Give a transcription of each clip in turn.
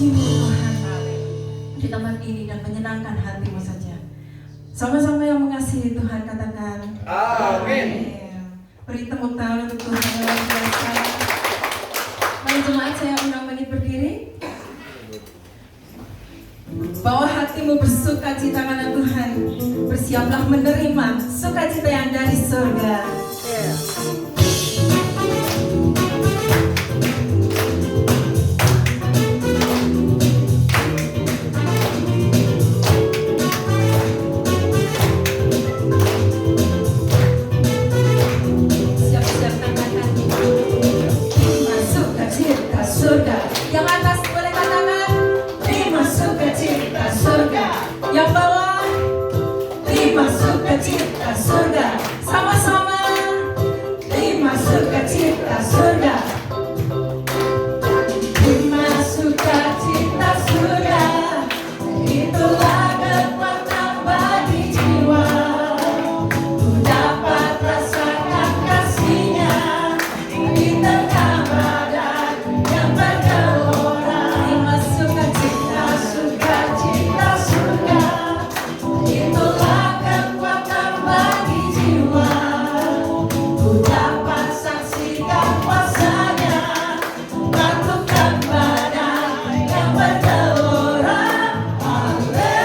kasih-Mu Tuhan di tempat ini dan menyenangkan hati-Mu saja. Sama-sama yang mengasihi Tuhan katakan Amin. Beri tepuk tangan untuk Tuhan yang luar biasa. Mari jemaat saya undang bangkit berdiri. Bawa hatimu bersukacita karena Tuhan. Bersiaplah menerima sukacita yang dari surga. Siap-siap katakan terima sukacita surga. Yang atas boleh katakan terima sukacita surga. Yang bawah terima sukacita surga. Sama-sama terima sukacita surga. Terima sukacita surga. Itulah kekuatan bagi jiwa. Ku dapat rasakan kasih-Nya di tengah badan yang bergelora. Terima sukacita surga. Itulah kekuatan bagi jiwa. Ku dapat saksikan kuasa-Nya bangkitkan badan yang bergelora. Haleluya.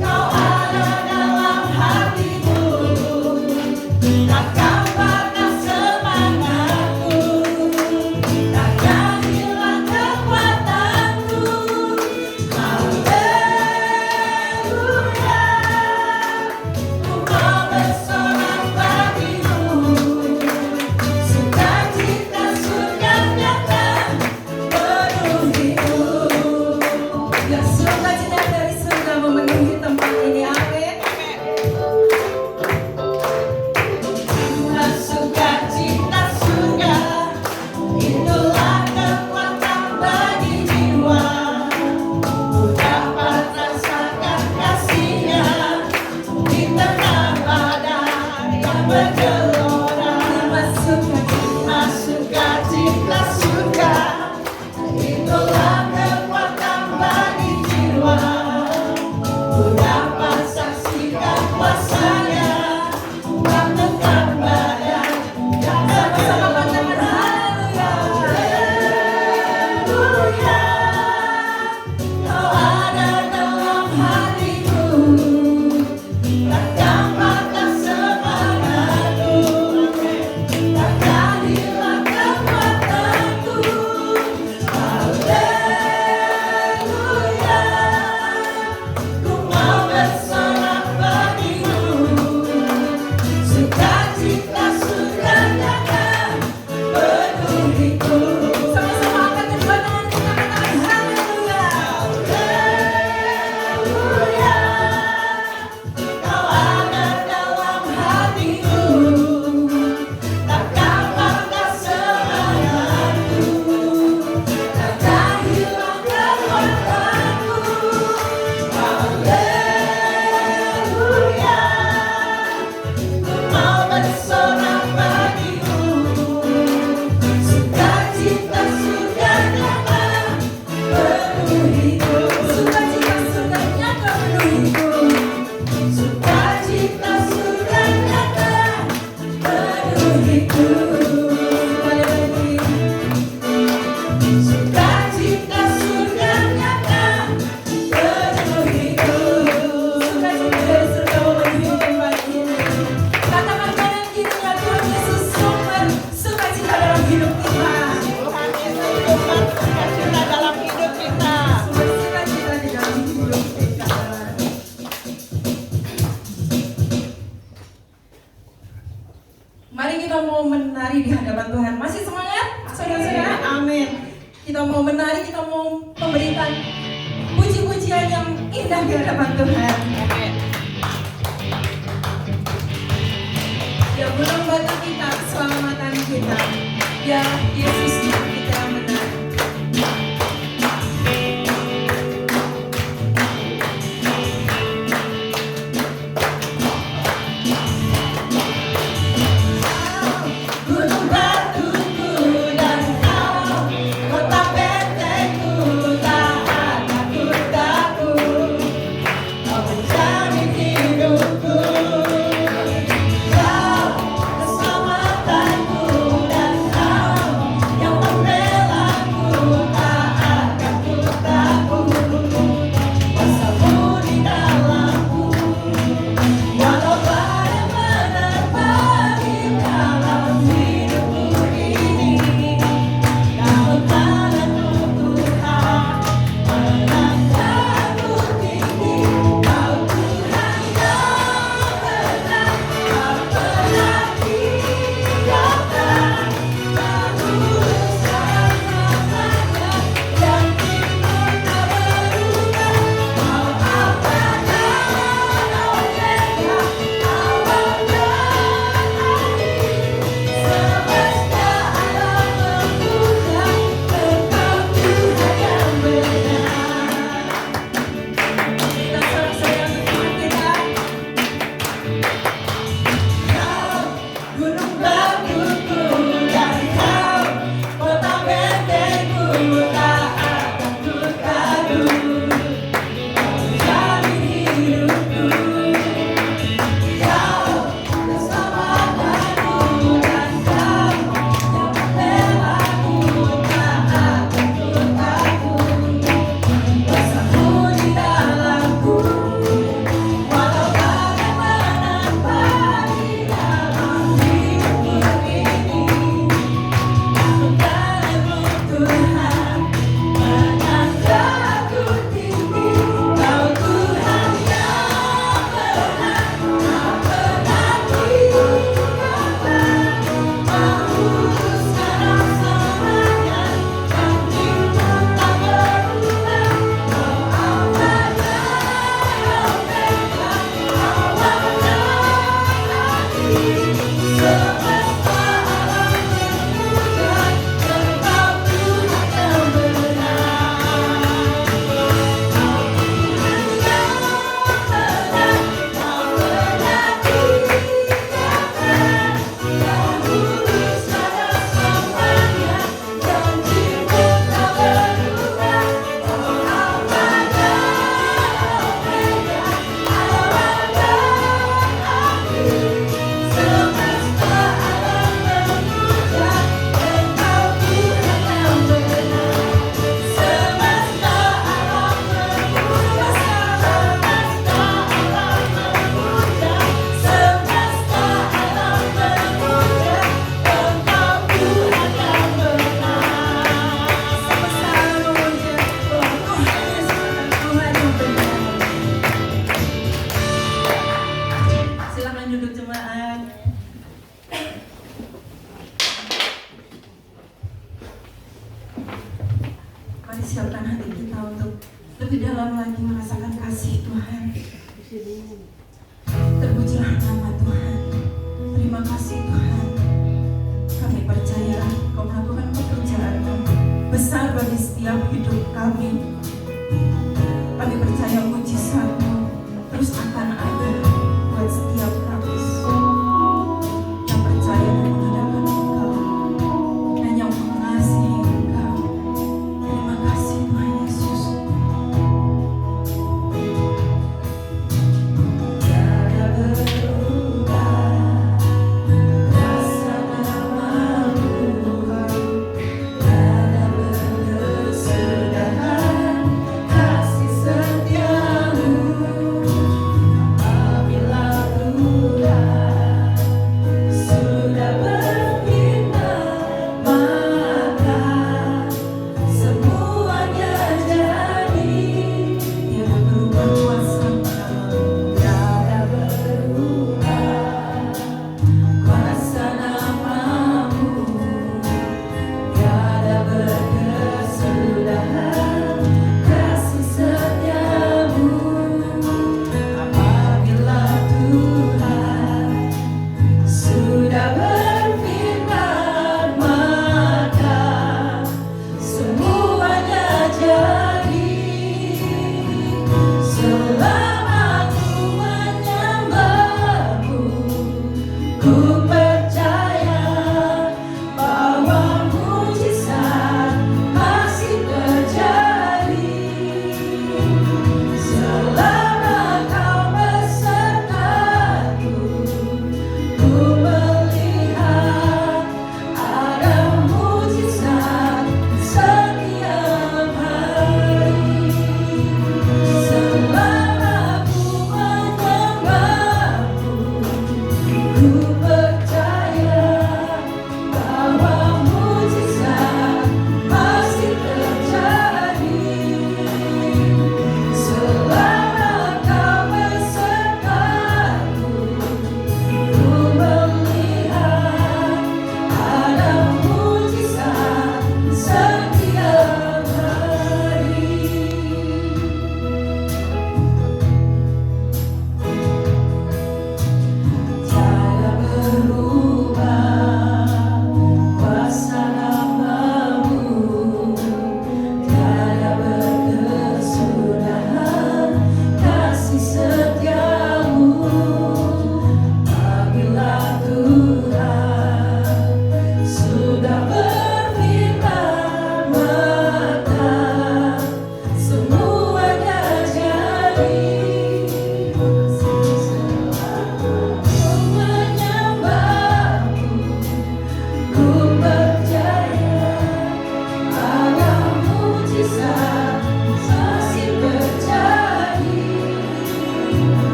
Kau ada dalam hatiku, takkan pernah semangatku, takkan hilang kekuatanku. Haleluya. Ku mau bersorak bagimu, sukacita surga nyata penuhiku. Ya, sukacita dari surga memenuhi tempat ini. Amin. Terima sukacita surga. Itulah kekuatan bagi jiwa. Ku dapat rasakan kasih-Nya di tengah badan yang bergelora. Terima sukacita surga. Itulah kekuatan bagi jiwa. Ku dapat saksikan kuasa-Nya bangkitkan badan yang sama-sama katakan haleluya. Kau ada dalam hatiku, takkan patah semangatku, takkan hilang kekuatanku. Haleluya. Ku mau bersorak bagimu, sukacita surga nyata penuhiku. Sama-sama angkat kedua tangan kita katakan haleluya. Haleluya. Kau ada dalam hatiku, takkan patah semangatku, takkan hilang kekuatanku. Haleluya. Ku mau bersorak bagimu, sukacita surga nyata penuhiku. Sukacita surga nyata penuhiku. Sukacita surga nyata penuhiku. Sekali lagi. Sukacita surga nyata penuhiku. Sukacita dari surga memenuhi tempat ini. Katakan kanan kirinya, Tuhan Yesus sumber sukacita dalam hidup kita. Tuhan Yesus sumber sukacita dalam hidup kita. Sumber sukacita di dalam hidup kita. Mari kita mau menari di hadapan Tuhan. Masih semangat? Saudara-saudara? Amin. Kita mau menari, kita mau memberikan puji-pujian yang indah di hadapan Tuhan. Amin. Ya, bulan batu kita, keselamatan kita. Ya, Yesus Tuhan kita yang benar. Gunung batuku dan kau kasih siapkan hati kita untuk lebih dalam lagi merasakan kasih Tuhan. Terpujilah nama Tuhan. Terima kasih Tuhan. Kami percaya Kau melakukan pekerjaan yang besar bagi setiap hidup kami. Kami percaya mujizat-Mu terus akan ada buat setiap kami yang percaya dan mengandalkan Engkau dan yang mengasihi Engkau. Terima kasih Tuhan Yesus. Tiada berubah rasa namamu, tiada berkesudahan.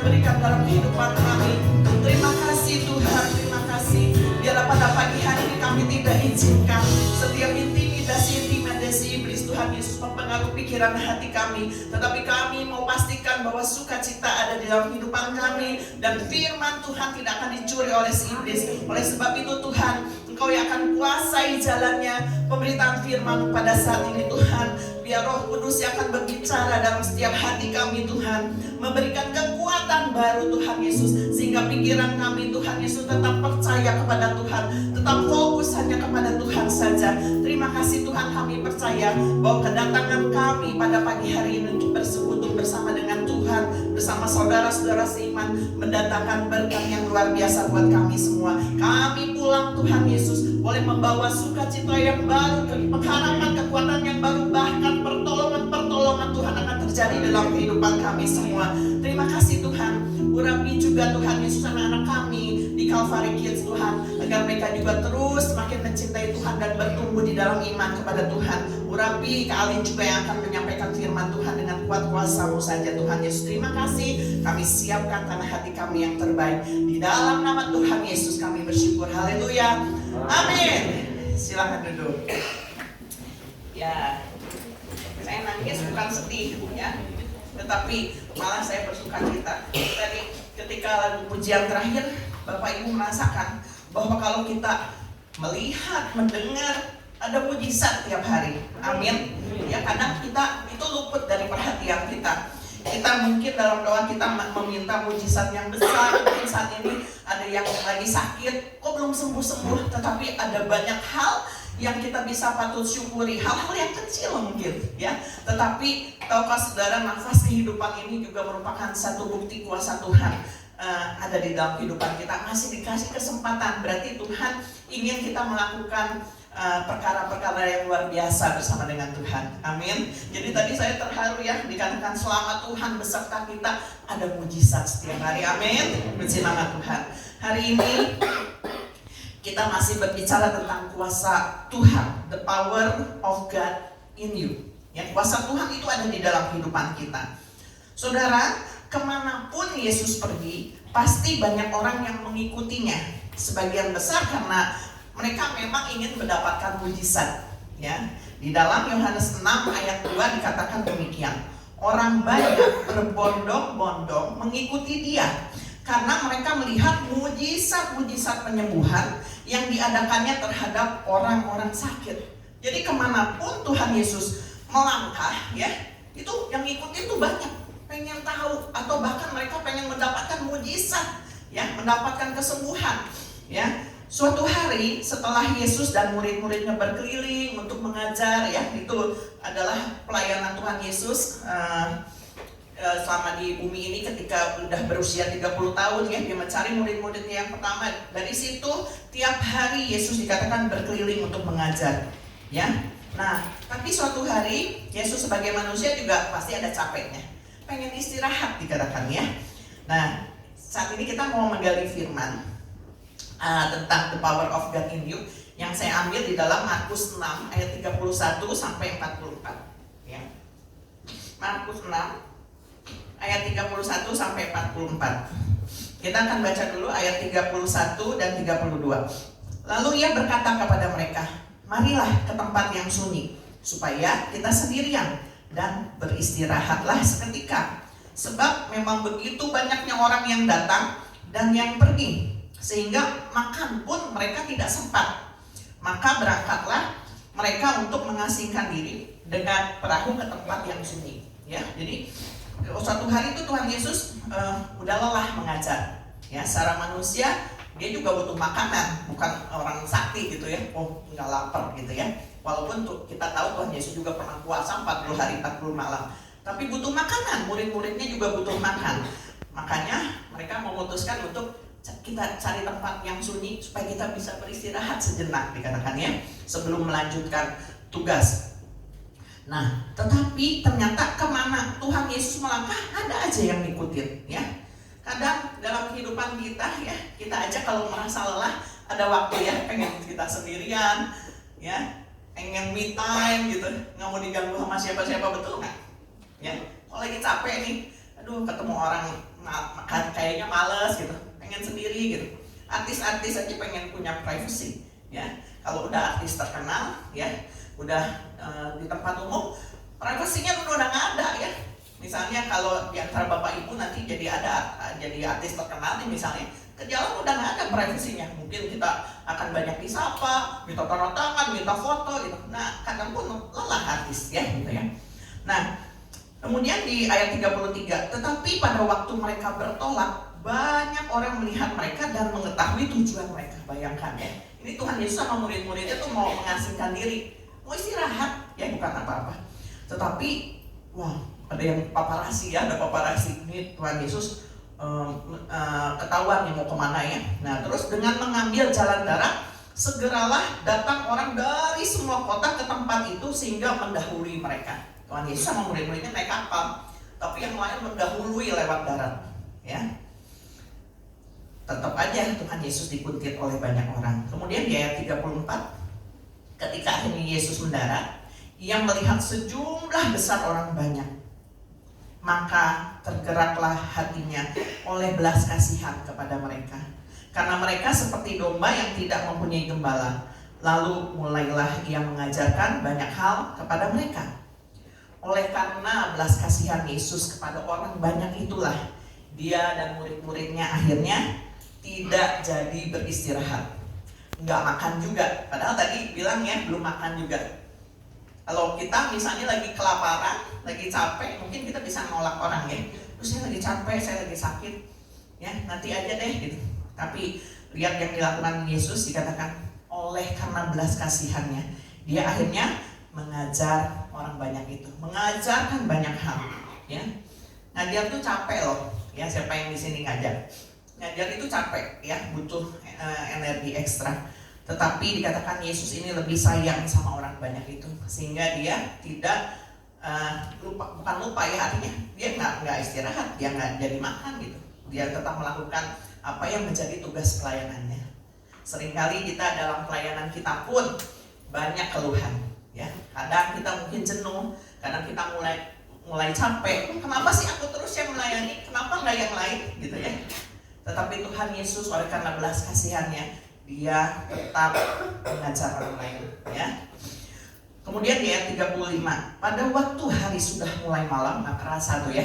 berikan dalam kehidupan kami. Terima kasih Tuhan, terima kasih. Biarlah pada pagi hari ini kami tidak izinkan setiap intimidasi iblis Tuhan Yesus mempengaruhi pikiran hati kami, tetapi kami mau pastikan bahwa sukacita ada di dalam kehidupan kami, dan firman Tuhan tidak akan dicuri oleh si iblis. Oleh sebab itu Tuhan, Engkau yang akan kuasai jalannya pemberitaan firman pada saat ini Tuhan. Biar Roh Kudus yang akan berbicara dalam setiap hati kami Tuhan, memberikan kekuatan baru Tuhan Yesus, sehingga pikiran kami Tuhan Yesus tetap percaya kepada Tuhan, tetap fokus hanya kepada Tuhan saja. Terima kasih Tuhan, kami percaya bahwa kedatangan kami pada pagi hari ini untuk bersekutu bersama dengan Tuhan, bersama saudara-saudara seiman, mendatangkan berkat yang luar biasa buat kami semua. Kami pulang Tuhan Yesus boleh membawa sukacita yang baru, pengharapan, kekuatan yang baru, bahkan pertolongan Tuhan akan terjadi dalam kehidupan kami semua. Terima kasih Tuhan. Urapi juga Tuhan Yesus anak-anak kami di Calvary Kids Tuhan, agar mereka juga terus semakin mencintai Tuhan dan bertumbuh di dalam iman kepada Tuhan. Urapi Kak Alin juga yang akan menyampaikan firman Tuhan dengan kuat kuasa-Mu saja Tuhan Yesus. Terima kasih. Kami siapkan tanah hati kami yang terbaik. Di dalam nama Tuhan Yesus kami bersyukur. Haleluya. Amin. Silakan duduk. Ya, saya nangis bukan sedih ya, tetapi malah saya bersukacita. Tadi ketika lagu pujian terakhir, Bapak Ibu merasakan bahwa kalau kita melihat, mendengar, ada mujizat tiap hari. Amin. Ya, kadang kita itu luput dari perhatian kita. Kita mungkin dalam doa kita meminta mujizat yang besar. Mungkin saat ini ada yang lagi sakit, kok belum sembuh-sembuh, tetapi ada banyak hal yang kita bisa patut syukuri, hal-hal yang kecil mungkin ya. Tetapi tahukah saudara, nafas kehidupan ini juga merupakan satu bukti kuasa Tuhan ada di dalam kehidupan kita. Masih dikasih kesempatan, berarti Tuhan ingin kita melakukan perkara-perkara yang luar biasa bersama dengan Tuhan. Amin. Jadi tadi saya terharu ya, dikatakan selama Tuhan beserta kita ada mujizat setiap hari. Amin. Puji nama Tuhan. Hari ini kita masih berbicara tentang kuasa Tuhan, the power of God in you. Ya, kuasa Tuhan itu ada di dalam kehidupan kita. Saudara, kemanapun Yesus pergi, pasti banyak orang yang mengikutinya. Sebagian besar karena mereka memang ingin mendapatkan mujizat. Ya, di dalam Yohanes 6 ayat 2 dikatakan demikian. Orang banyak berbondong-bondong mengikuti Dia, karena mereka melihat mujizat-mujizat penyembuhan yang diadakannya terhadap orang-orang sakit. Jadi kemanapun Tuhan Yesus melangkah ya, itu yang ngikutin tuh banyak, pengen tahu atau bahkan mereka pengen mendapatkan mujizat ya, mendapatkan kesembuhan ya. Suatu hari setelah Yesus dan murid-muridnya berkeliling untuk mengajar ya, itu adalah pelayanan Tuhan Yesus selama di bumi ini ketika udah berusia 30 tahun ya, dia mencari murid-muridnya yang pertama. Dari situ tiap hari Yesus dikatakan berkeliling untuk mengajar ya. Nah, tapi suatu hari Yesus sebagai manusia juga pasti ada capeknya, pengen istirahat dikatakan ya. Nah, saat ini kita mau menggali firman tentang the power of God in you, yang saya ambil di dalam Markus 6 ayat 31 sampai 44 ya. Markus 6 ayat 31 sampai 44. Kita akan baca dulu ayat 31 dan 32. Lalu Ia berkata kepada mereka, marilah ke tempat yang sunyi, supaya kita sendirian, dan beristirahatlah seketika. Sebab memang begitu banyaknya orang yang datang dan yang pergi, sehingga makan pun mereka tidak sempat. Maka berangkatlah mereka untuk mengasingkan diri dengan perahu ke tempat yang sunyi. Ya, jadi suatu hari itu Tuhan Yesus udah lelah mengajar. Ya, secara manusia dia juga butuh makanan, bukan orang sakti gitu ya. Oh, nggak lapar gitu ya. Walaupun kita tahu Tuhan Yesus juga pernah puasa 40 hari 40 malam. Tapi butuh makanan, murid-muridnya juga butuh makan. Makanya mereka memutuskan untuk kita cari tempat yang sunyi supaya kita bisa beristirahat sejenak dikatakan ya, sebelum melanjutkan tugas. Nah, tetapi ternyata kemana Tuhan Yesus melangkah ada aja yang ngikutin ya. Kadang dalam kehidupan kita ya, kita aja kalau merasa lelah ada waktu ya, pengen kita sendirian ya, pengen me time gitu, nggak mau diganggu sama siapa-siapa, betul nggak? Ya, kalau lagi capek nih, aduh ketemu orang kayaknya males gitu, pengen sendiri gitu. Artis-artis aja pengen punya privacy, ya. Kalau udah artis terkenal, ya, udah di tempat umum, privasinya udah nggak ada, ya. Misalnya kalau di antara bapak ibu nanti jadi artis terkenal nih misalnya, ke jalan udah nggak ada privasinya. Mungkin kita akan banyak disapa, minta tanda tangan, minta foto gitu. Nah, kadang pun lelah artis, ya, gitu ya. Nah, kemudian di ayat 33, tetapi pada waktu mereka bertolak, banyak orang melihat mereka dan mengetahui tujuan mereka. Bayangkan ya, ini Tuhan Yesus sama murid-muridnya tuh mau mengasingkan diri, mau istirahat, ya, bukan apa-apa. Tetapi, wah, ada yang paparasi, ya, ada paparasi. Ini Tuhan Yesus ketahuan nih mau kemana, ya. Nah, terus dengan mengambil jalan darat, segeralah datang orang dari semua kota ke tempat itu sehingga mendahului mereka. Tuhan Yesus sama murid-muridnya naik kapal, tapi yang lain mendahului lewat darat, ya. Tetap aja Tuhan Yesus dikuntit oleh banyak orang. Kemudian di ayat 34, ketika akhirnya Yesus mendarat, ia melihat sejumlah besar orang banyak. Maka tergeraklah hatinya oleh belas kasihan kepada mereka, karena mereka seperti domba yang tidak mempunyai gembala. Lalu mulailah ia mengajarkan banyak hal kepada mereka. Oleh karena belas kasihan Yesus kepada orang banyak itulah, dia dan murid-muridnya akhirnya tidak jadi beristirahat. Nggak makan juga, padahal tadi bilang ya belum makan juga. Kalau kita misalnya lagi kelaparan, lagi capek, mungkin kita bisa nolak orang, ya. Terus saya lagi capek, saya lagi sakit, ya nanti aja deh gitu. Tapi lihat yang dilakukan Yesus, dikatakan oleh karena belas kasihannya, dia akhirnya mengajar orang banyak itu, mengajarkan banyak hal, ya. Ngajar tuh capek loh, ya. Siapa yang di sini ngajar? Ngajar itu capek, ya, butuh energi ekstra. Tetapi dikatakan Yesus ini lebih sayang sama orang banyak itu, sehingga dia tidak bukan lupa, ya, artinya dia nggak istirahat, dia nggak jadi makan gitu. Dia tetap melakukan apa yang menjadi tugas pelayanannya. Seringkali kita dalam pelayanan kita pun banyak keluhan, ya. Kadang kita mungkin jenuh, kadang kita mulai capek. Kenapa sih aku terus yang melayani? Kenapa nggak yang lain, gitu ya? Tetapi Tuhan Yesus oleh karena belas kasihannya, dia tetap mengajar orang lain, ya. Kemudian di ayat 35, pada waktu hari sudah mulai malam, nggak kerasa tuh, ya,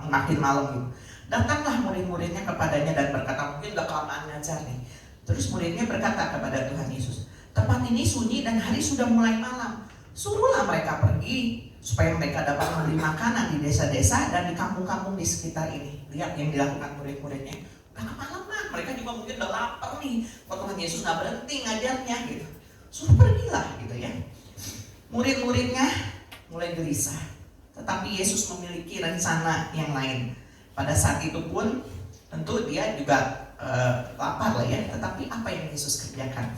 makin malam gitu. Datanglah murid-muridnya kepadanya dan berkata, mungkin udah kelamaan ngajar nih. Terus muridnya berkata kepada Tuhan Yesus, tempat ini sunyi dan hari sudah mulai malam. Suruhlah mereka pergi supaya mereka dapat membeli makanan di desa-desa dan di kampung-kampung di sekitar ini. Lihat yang dilakukan murid-muridnya. Udah kemalaman, mereka juga mungkin udah lapar nih. Kok Tuhan Yesus nggak berhenti ngajarnya gitu. Suruh pergilah gitu, ya. Murid-muridnya mulai gelisah. Tetapi Yesus memiliki rencana yang lain. Pada saat itu pun tentu dia juga lapar lah, ya. Tetapi apa yang Yesus kerjakan?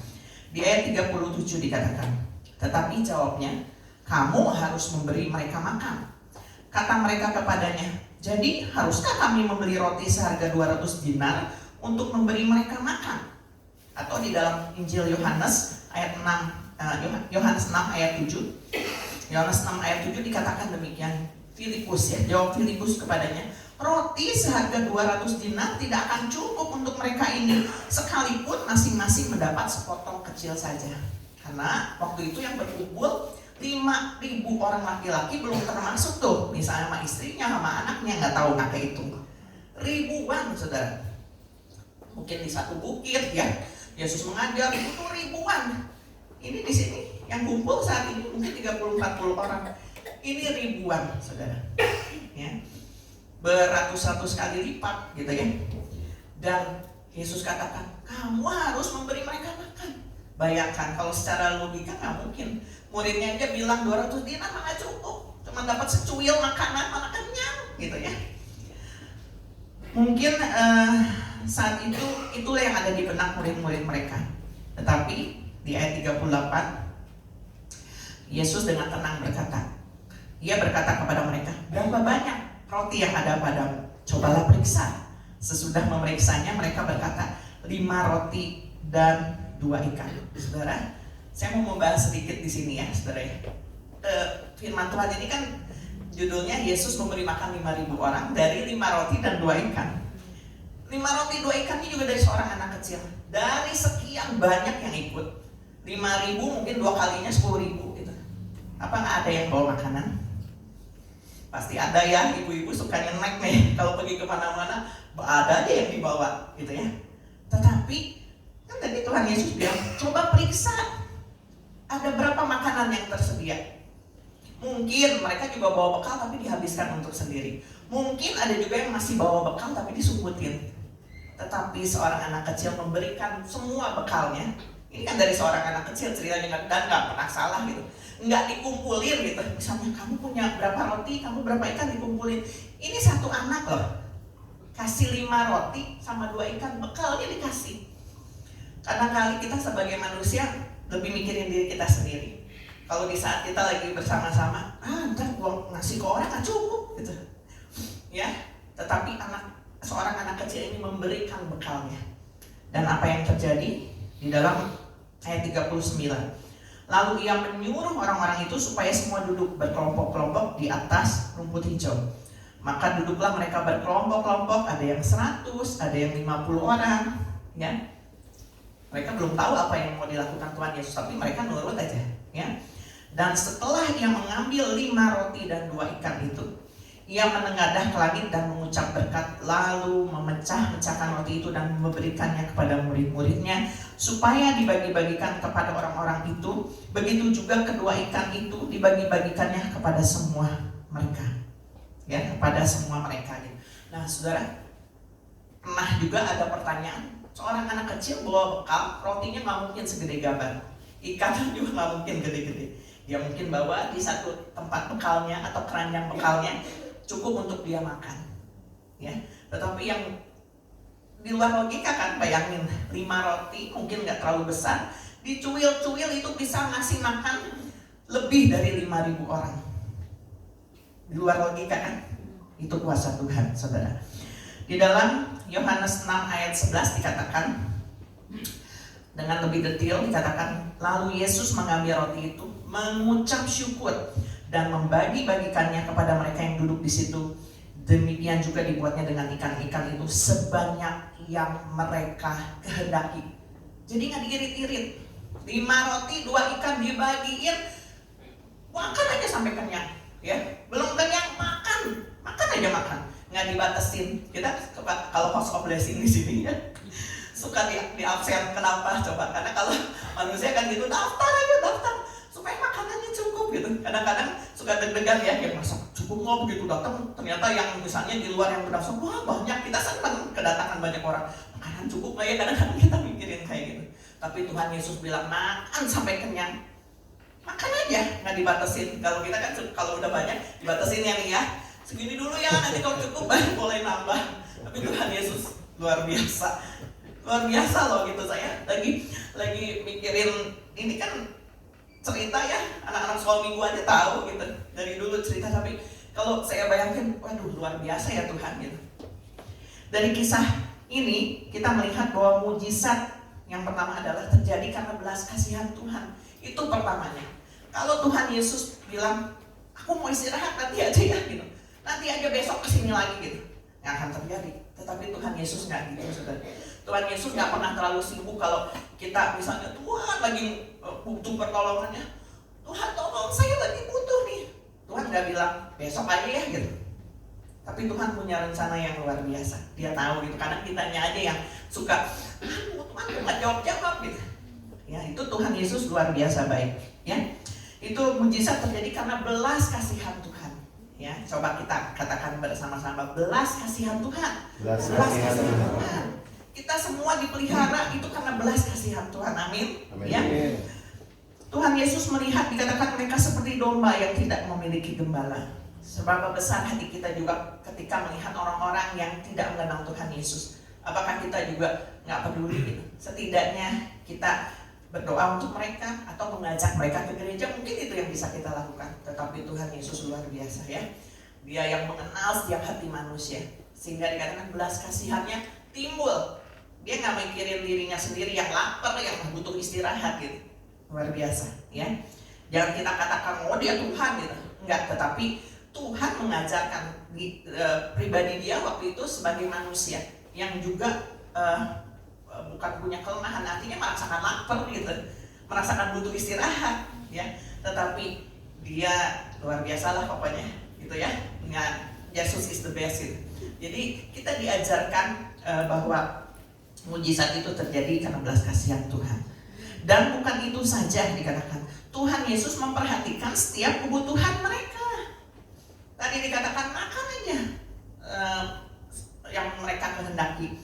Di ayat 37 dikatakan, tetapi jawabnya, kamu harus memberi mereka makan. Kata mereka kepadanya, jadi haruskah kami membeli roti seharga 200 dinar untuk memberi mereka makan? Atau di dalam Injil Yohanes ayat 6, Yohanes 6 ayat 7, Yohanes 6 ayat 7 dikatakan demikian. Filipus, ya, jawab Filipus kepadanya, roti seharga 200 dinar tidak akan cukup untuk mereka ini, sekalipun masing-masing mendapat sepotong kecil saja. Karena waktu itu yang berkumpul 5.000 orang laki-laki, belum termasuk tuh misalnya sama istrinya, sama anaknya, nggak tahu nggak kehitung. Ribuan, saudara. Mungkin di satu bukit, ya, Yesus mengajar itu ribuan. Ini di sini yang kumpul saat ini mungkin 30-40 orang. Ini ribuan, saudara, ya, beratus-ratus kali lipat gitu, ya. Dan Yesus katakan, kamu harus memberi mereka makan. Bayangkan kalau secara logika nggak mungkin. Muridnya aja bilang 200 dinar mana cukup, cuma dapat secuil makanan, mana kenyang gitu, ya. Mungkin saat itu itulah yang ada di benak murid-murid mereka. Tetapi di ayat 38 Yesus dengan tenang berkata, ia berkata kepada mereka, berapa banyak roti yang ada padamu? Cobalah periksa. Sesudah memeriksanya mereka berkata, 5 roti dan 2 ikan. Saudara, saya mau membahas sedikit di sini, ya, saudara. Firman Tuhan ini kan Judulnya Yesus memberi makan 5.000 orang dari 5 roti dan 2 ikan. 5 roti 2 ikannya juga dari seorang anak kecil. Dari sekian banyak yang ikut, 5.000 mungkin 2 kalinya 10.000 gitu. Apa nggak ada yang bawa makanan? Pasti ada ya, ibu-ibu suka nyenek nih. Kalau pergi kemana-mana, ada aja yang dibawa gitu ya. Tetapi kan tadi Tuhan Yesus bilang, coba periksa ada berapa makanan yang tersedia. Mungkin mereka juga bawa bekal tapi dihabiskan untuk sendiri. Mungkin ada juga yang masih bawa bekal tapi disumputin. Tetapi seorang anak kecil memberikan semua bekalnya. Ini kan dari seorang anak kecil ceritanya, dan nggak pernah salah gitu. Nggak dikumpulin gitu. Misalnya kamu punya berapa roti, kamu berapa ikan, dikumpulin. Ini satu anak loh. Kasih 5 roti sama 2 ikan, bekalnya dikasih. Kadang-kali kita sebagai manusia lebih mikirin diri kita sendiri. Kalau di saat kita lagi bersama-sama, ntar gua ngasih ke orang nggak cukup gitu. Ya, tetapi seorang anak kecil ini memberikan bekalnya. Dan apa yang terjadi? Di dalam ayat 39. Lalu ia menyuruh orang-orang itu supaya semua duduk berkelompok-kelompok di atas rumput hijau. Maka duduklah mereka berkelompok-kelompok, ada yang 100, ada yang 50 orang, ya. Mereka belum tahu apa yang mau dilakukan Tuhan Yesus, tapi mereka nurut aja, ya. Dan setelah ia mengambil 5 roti dan 2 ikan itu, ia menengadah ke langit dan mengucap berkat, lalu memecah-mecahkan roti itu dan memberikannya kepada murid-muridnya supaya dibagi-bagikan kepada orang-orang itu. Begitu juga kedua ikan itu dibagi-bagikannya kepada semua mereka, ya, kepada semua mereka. Nah, saudara, pernah juga ada pertanyaan, seorang anak kecil bawa bekal, rotinya nggak mungkin segede gaban, ikannya juga nggak mungkin gede-gede. Dia mungkin bawa di satu tempat bekalnya atau keranjang bekalnya, cukup untuk dia makan, ya. Tetapi yang di luar logika kan, bayangin 5 roti mungkin nggak terlalu besar, dicuil-cuil itu bisa ngasih makan lebih dari 5.000 orang. Di luar logika kan? Itu kuasa Tuhan, saudara. Di dalam Yohanes 6 ayat 11 dikatakan, dengan lebih detail dikatakan, lalu Yesus mengambil roti itu, mengucap syukur dan membagi-bagikannya kepada mereka yang duduk di situ. Demikian juga dibuatnya dengan ikan-ikan itu sebanyak yang mereka kehendaki. Jadi nggak diirit-irit. 5 roti, 2 ikan dibagiin, makan aja sampai kenyang. Ya, belum kenyang makan aja makan. Nggak dibatasin. Kita kalau host of blessing di sini ya, suka di absen. Kenapa? Coba karena kalau manusia kan gitu, daftar supaya makanannya cukup gitu. Kadang-kadang suka deg-degan ya masak cukup nggak begitu datang, ternyata yang misalnya di luar yang berdaftar, wah banyak, kita senang kedatangan banyak orang, makanan cukup nggak ya, kadang-kadang kita mikirin kayak gitu. Tapi Tuhan Yesus bilang makan sampai kenyang, makan aja, nggak dibatasin. Kalau kita kan kalau udah banyak dibatasin ya nih ya, segini dulu ya, nanti kalau cukup baru boleh nambah. Tapi Tuhan Yesus luar biasa loh gitu. Saya lagi mikirin ini kan cerita ya, anak-anak sekolah minggu aja tahu gitu dari dulu cerita, tapi kalau saya bayangin, waduh luar biasa ya Tuhan gitu. Dari kisah ini kita melihat bahwa mujizat yang pertama adalah terjadi karena belas kasihan Tuhan. Itu pertamanya. Kalau Tuhan Yesus bilang, aku mau istirahat nanti aja ya gitu, nanti aja besok kesini lagi gitu, nggak akan terjadi. Tetapi Tuhan Yesus nggak gitu, saudara. Tuhan Yesus nggak pernah terlalu sibuk. Kalau kita misalnya Tuhan lagi butuh pertolongannya, Tuhan tolong saya lagi butuh nih, Tuhan nggak bilang besok aja ya gitu. Tapi Tuhan punya rencana yang luar biasa. Dia tahu gitu. Kadang kitanya aja yang suka, Tuhan tuh nggak jawab gitu. Ya, itu Tuhan Yesus luar biasa baik. Ya, itu mujizat terjadi karena belas kasihan Tuhan. Ya, coba kita katakan bersama-sama, belas kasihan Tuhan. Belas kasihan Tuhan. Kita semua dipelihara itu karena belas kasihan Tuhan. Amin. Amin. Ya. Tuhan Yesus melihat, dikatakan mereka seperti domba yang tidak memiliki gembala. Seberapa besar hati kita juga ketika melihat orang-orang yang tidak mengenal Tuhan Yesus. Apakah kita juga nggak peduli gitu? Setidaknya kita berdoa untuk mereka atau mengajak mereka ke gereja, mungkin itu yang bisa kita lakukan. Tetapi Tuhan Yesus luar biasa ya. Dia yang mengenal setiap hati manusia, sehingga dikatakan belas kasihannya timbul. Dia nggak mikirin dirinya sendiri yang lapar, yang butuh istirahat gitu. Luar biasa ya. Jangan kita katakan, oh dia Tuhan gitu. Enggak, tetapi Tuhan mengajarkan pribadi dia waktu itu sebagai manusia yang juga bukan punya kelemahan, artinya merasakan lapar gitu, merasakan butuh istirahat ya, tetapi dia luar biasa lah pokoknya gitu ya. Yesus is the best gitu. Jadi kita diajarkan bahwa mujizat itu terjadi karena belas kasihan Tuhan. Dan bukan itu saja dikatakan, Tuhan Yesus memperhatikan setiap kebutuhan mereka. Tadi dikatakan makan aja yang mereka kehendaki.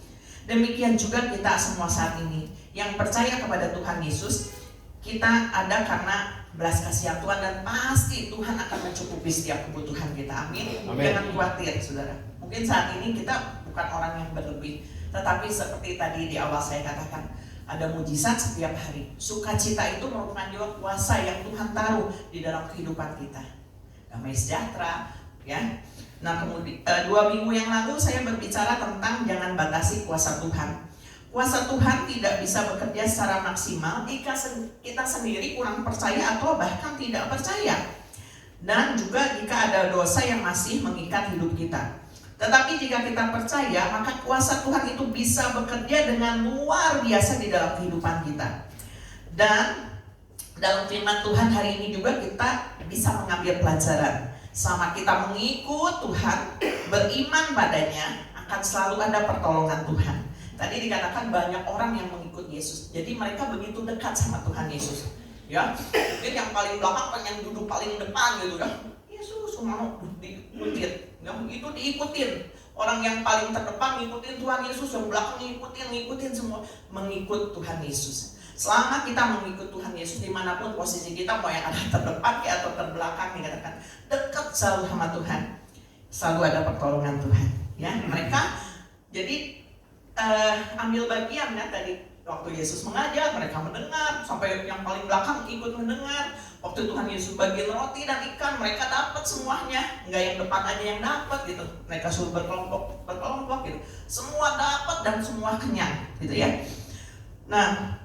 Demikian juga kita semua saat ini yang percaya kepada Tuhan Yesus, kita ada karena belas kasihan Tuhan, dan pasti Tuhan akan mencukupi setiap kebutuhan kita. Amin. Jangan khawatir saudara. Mungkin saat ini kita bukan orang yang berlebih, tetapi seperti tadi di awal saya katakan, ada mujizat setiap hari. Sukacita itu merupakan juga kuasa yang Tuhan taruh di dalam kehidupan kita. Damai sejahtera, ya. Nah, kemudian 2 minggu yang lalu saya berbicara tentang jangan batasi kuasa Tuhan. Kuasa Tuhan tidak bisa bekerja secara maksimal jika kita sendiri kurang percaya atau bahkan tidak percaya. Dan juga jika ada dosa yang masih mengikat hidup kita. Tetapi jika kita percaya, maka kuasa Tuhan itu bisa bekerja dengan luar biasa di dalam kehidupan kita. Dan dalam firman Tuhan hari ini juga kita bisa mengambil pelajaran. Selama kita mengikut Tuhan, beriman padanya, akan selalu ada pertolongan Tuhan. Tadi dikatakan banyak orang yang mengikut Yesus. Jadi mereka begitu dekat sama Tuhan Yesus. Ya, mungkin yang paling belakang pengen duduk paling depan gitu kan. Yesus mau diikutin. Ya, itu diikutin. Orang yang paling terdepan ngikutin Tuhan Yesus, yang belakang ngikutin semua mengikut Tuhan Yesus. Selama kita mengikut Tuhan Yesus dimanapun posisi kita, mau yang ada terdepan atau terbelakang, dikatakan dekat selalu sama Tuhan, selalu ada pertolongan Tuhan. Ya, mereka jadi ambil bagian ya tadi waktu Yesus mengajar, mereka mendengar, sampai yang paling belakang ikut mendengar. Waktu Tuhan Yesus bagiin roti dan ikan, mereka dapat semuanya, nggak yang depan aja yang dapat gitu. Mereka suruh berkelompok gitu, semua dapat dan semua kenyang gitu ya. Nah,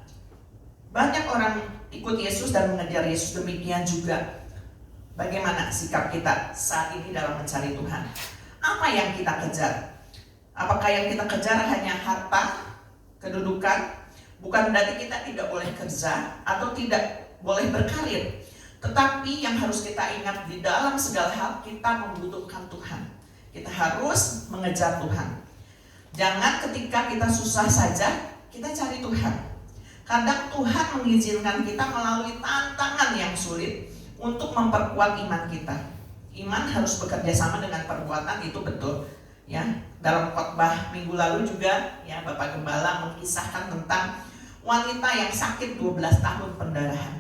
banyak orang ikut Yesus dan mengejar Yesus. Demikian juga bagaimana sikap kita saat ini dalam mencari Tuhan. Apa yang kita kejar? Apakah yang kita kejar hanya harta, kedudukan? Bukan berarti kita tidak boleh kerja atau tidak boleh berkarir. Tetapi yang harus kita ingat, di dalam segala hal kita membutuhkan Tuhan. Kita harus mengejar Tuhan. Jangan ketika kita susah saja kita cari Tuhan. Kadang Tuhan mengizinkan kita melalui tantangan yang sulit untuk memperkuat iman kita. Iman harus bekerja sama dengan perbuatan, itu betul. Ya, dalam khotbah minggu lalu juga ya Bapak Gembala mengisahkan tentang wanita yang sakit 12 tahun pendarahan.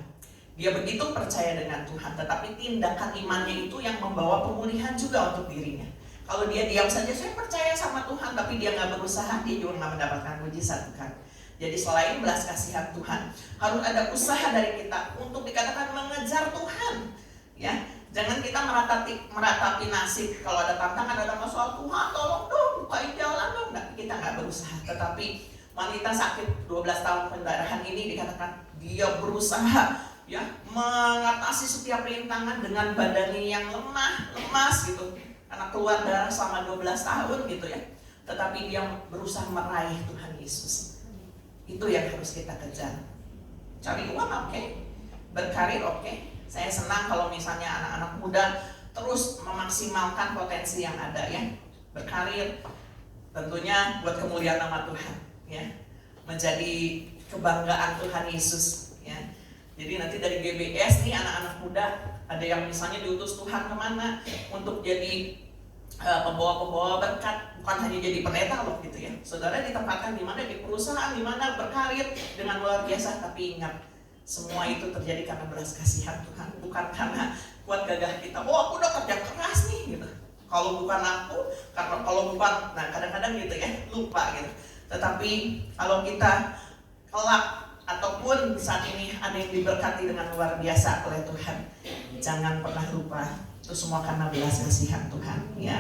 Dia begitu percaya dengan Tuhan, tetapi tindakan imannya itu yang membawa pemulihan juga untuk dirinya. Kalau dia diam saja, saya percaya sama Tuhan, tapi dia nggak berusaha, dia juga nggak mendapatkan mujizat Tuhan. Jadi selain belas kasihan Tuhan, harus ada usaha dari kita untuk dikatakan mengejar Tuhan. Ya, jangan kita meratapi nasib. Kalau ada tantangan, ada masalah, Tuhan tolong dong, bukain jalan dong. Kita nggak berusaha. Tetapi wanita sakit 12 tahun pendarahan ini dikatakan dia berusaha ya mengatasi setiap rintangan dengan badannya yang lemas gitu. Karena keluar darah selama 12 tahun gitu ya. Tetapi dia berusaha meraih Tuhan Yesus. Itu yang harus kita kejar. Cari uang oke, berkarir oke. Saya senang kalau misalnya anak-anak muda terus memaksimalkan potensi yang ada ya. Berkarir tentunya buat kemuliaan nama Tuhan ya. Menjadi kebanggaan Tuhan Yesus ya. Jadi nanti dari GBS nih anak-anak muda ada yang misalnya diutus Tuhan kemana untuk jadi pembawa-pembawa berkat, bukan hanya jadi pendeta loh gitu ya. Saudara ditempatkan di mana, di perusahaan, di mana berkarir dengan luar biasa, tapi ingat semua itu terjadi karena belas kasihan Tuhan, bukan karena kuat gagah kita. Oh, aku udah kerja keras nih gitu. Kalau bukan aku, karena kalau bukan, nah kadang-kadang gitu ya, lupa gitu. Tetapi kalau kita kelak ataupun saat ini ada yang diberkati dengan luar biasa oleh Tuhan, jangan pernah lupa. Itu semua karena belas kasihan Tuhan ya.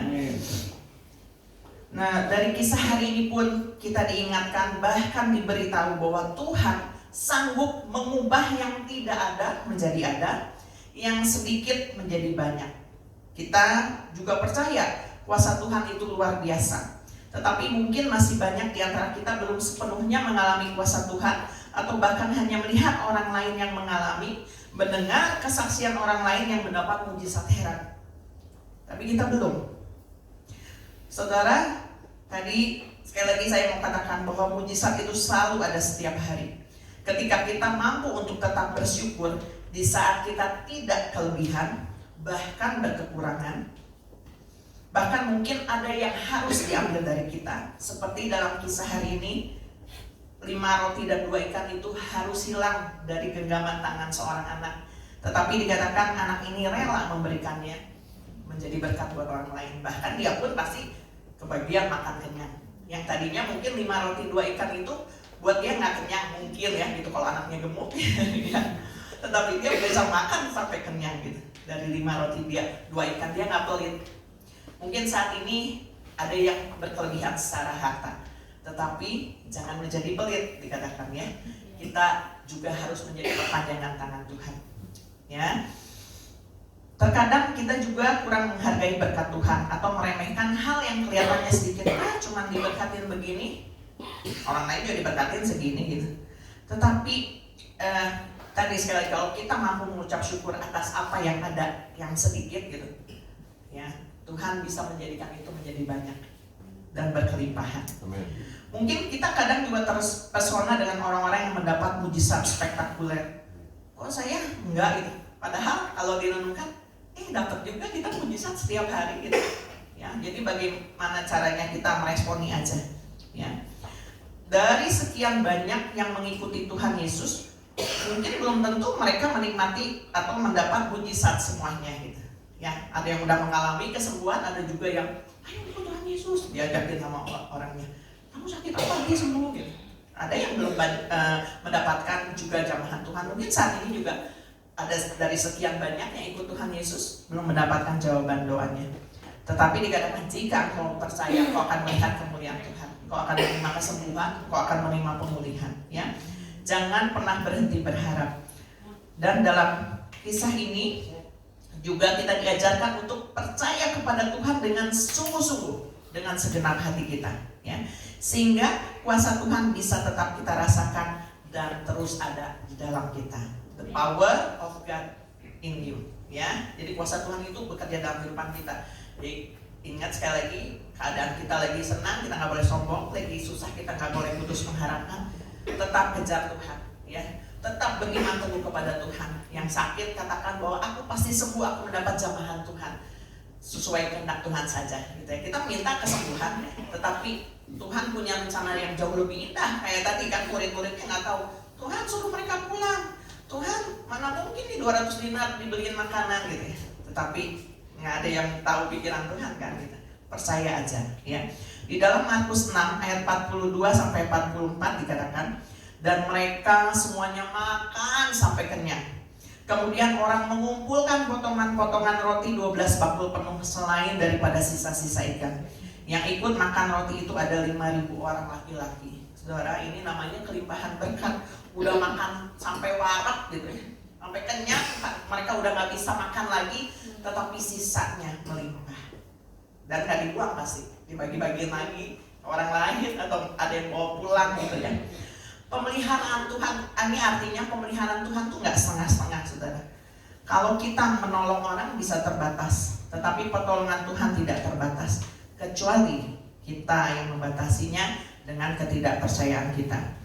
Nah, dari kisah hari ini pun kita diingatkan, bahkan diberitahu bahwa Tuhan sanggup mengubah yang tidak ada menjadi ada, yang sedikit menjadi banyak. Kita juga percaya kuasa Tuhan itu luar biasa. Tetapi mungkin masih banyak di antara kita belum sepenuhnya mengalami kuasa Tuhan, atau bahkan hanya melihat orang lain yang mengalami, mendengar kesaksian orang lain yang mendapat mujizat heran. Tapi kita belum. Saudara, tadi sekali lagi saya mau katakan bahwa mujizat itu selalu ada setiap hari. Ketika kita mampu untuk tetap bersyukur di saat kita tidak kelebihan, bahkan berkekurangan, bahkan mungkin ada yang harus diambil dari kita. Seperti dalam kisah hari ini, 5 roti dan 2 ikan itu harus hilang dari genggaman tangan seorang anak. Tetapi dikatakan anak ini rela memberikannya menjadi berkat buat orang lain. Bahkan dia pun pasti kebagian makan kenyang. Yang tadinya mungkin 5 roti 2 ikan itu buat dia nggak kenyang mungkin ya gitu kalau anaknya gemuk ya. Tetapi dia bisa makan sampai kenyang gitu. Dari 5 roti dia 2 ikan dia nggak pelit. Mungkin saat ini ada yang berkelebihan secara harta, tetapi jangan menjadi pelit dikatakan ya. Kita juga harus menjadi perpanjangan tangan Tuhan ya. Terkadang kita juga kurang menghargai berkat Tuhan atau meremehkan hal yang kelihatannya sedikit, cuman diberkatin begini, orang lain juga diberkatin segini gitu. Tetapi tadi sekali lagi, kalau kita mampu mengucap syukur atas apa yang ada, yang sedikit gitu, ya Tuhan bisa menjadikan itu menjadi banyak dan berkelimpahan. Amen. Mungkin kita kadang juga terpesona dengan orang-orang yang mendapat mujizat spektakuler. Kok saya enggak gitu? Padahal kalau direnungkan, dapat juga kita mujizat setiap hari gitu. Ya, jadi bagaimana caranya kita meresponi aja. Ya. Dari sekian banyak yang mengikuti Tuhan Yesus, mungkin belum tentu mereka menikmati atau mendapat mujizat semuanya gitu. Ya, ada yang udah mengalami kesembuhan, ada juga yang ayo ikut Tuhan Yesus, diajakin sama orangnya. Kamu sakit apa dia sembuh gitu. Ada yang belum mendapatkan juga jamahan Tuhan. Mungkin saat ini juga ada dari sekian banyak yang ikut Tuhan Yesus belum mendapatkan jawaban doanya. Tetapi dikatakan jika engkau percaya, engkau akan melihat kemuliaan Tuhan, engkau akan menerima kesembuhan, engkau akan menerima pemulihan. Ya, jangan pernah berhenti berharap. Dan dalam kisah ini juga kita diajarkan untuk percaya kepada Tuhan dengan sungguh-sungguh, dengan segenap hati kita. Ya, sehingga kuasa Tuhan bisa tetap kita rasakan dan terus ada di dalam kita. The power of God in you, ya. Jadi kuasa Tuhan itu bekerja dalam kehidupan kita. Jadi ingat sekali lagi, keadaan kita lagi senang, kita nggak boleh sombong. Lagi susah, kita nggak boleh putus mengharapkan. Tetap kejar Tuhan, ya. Tetap beriman teguh kepada Tuhan. Yang sakit katakan bahwa aku pasti sembuh, aku mendapat jamahan Tuhan. Sesuai kehendak Tuhan saja, gitu ya. Kita minta kesembuhan, tetapi Tuhan punya rencana yang jauh lebih indah. Kayak tadi kan murid-muridnya nggak tahu. Tuhan suruh mereka pulang. Tuhan, mana mungkin nih 200 dinar dibeliin makanan gitu ya. Tetapi nggak ada yang tahu pikiran Tuhan kan gitu. Percaya aja ya. Di dalam Markus 6 ayat 42 sampai 44 dikatakan, dan mereka semuanya makan sampai kenyang. Kemudian orang mengumpulkan potongan-potongan roti 12 bakul penuh selain daripada sisa-sisa ikan. Yang ikut makan roti itu ada 5.000 orang laki-laki. Saudara, ini namanya kelimpahan berkat. Udah makan sampai warak gitu ya, sampai kenyang, mereka udah gak bisa makan lagi, tetapi sisanya melimpah dan gak dibuang, pasti dibagi-bagiin lagi orang lain atau ada yang bawa pulang gitu ya. Pemeliharaan Tuhan, ini artinya pemeliharaan Tuhan tuh gak setengah-setengah, saudara. Kalau kita menolong orang bisa terbatas, tetapi pertolongan Tuhan tidak terbatas, kecuali kita yang membatasinya dengan ketidakpercayaan kita.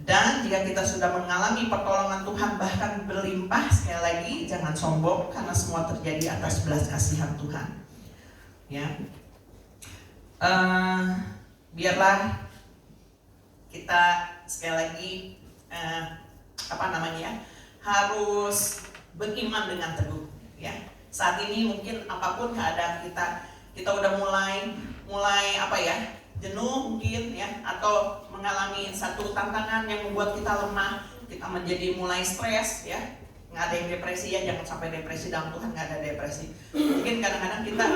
Dan jika kita sudah mengalami pertolongan Tuhan bahkan berlimpah, sekali lagi jangan sombong, karena semua terjadi atas belas kasihan Tuhan. Ya, biarlah kita sekali lagi harus beriman dengan teguh. Ya, saat ini mungkin apapun keadaan kita udah mulai jenuh mungkin ya, atau mengalami satu tantangan yang membuat kita lemah, kita menjadi mulai stres ya. Nggak ada yang depresi ya, jangan sampai depresi. Dalam Tuhan nggak ada depresi. Mungkin kadang-kadang kita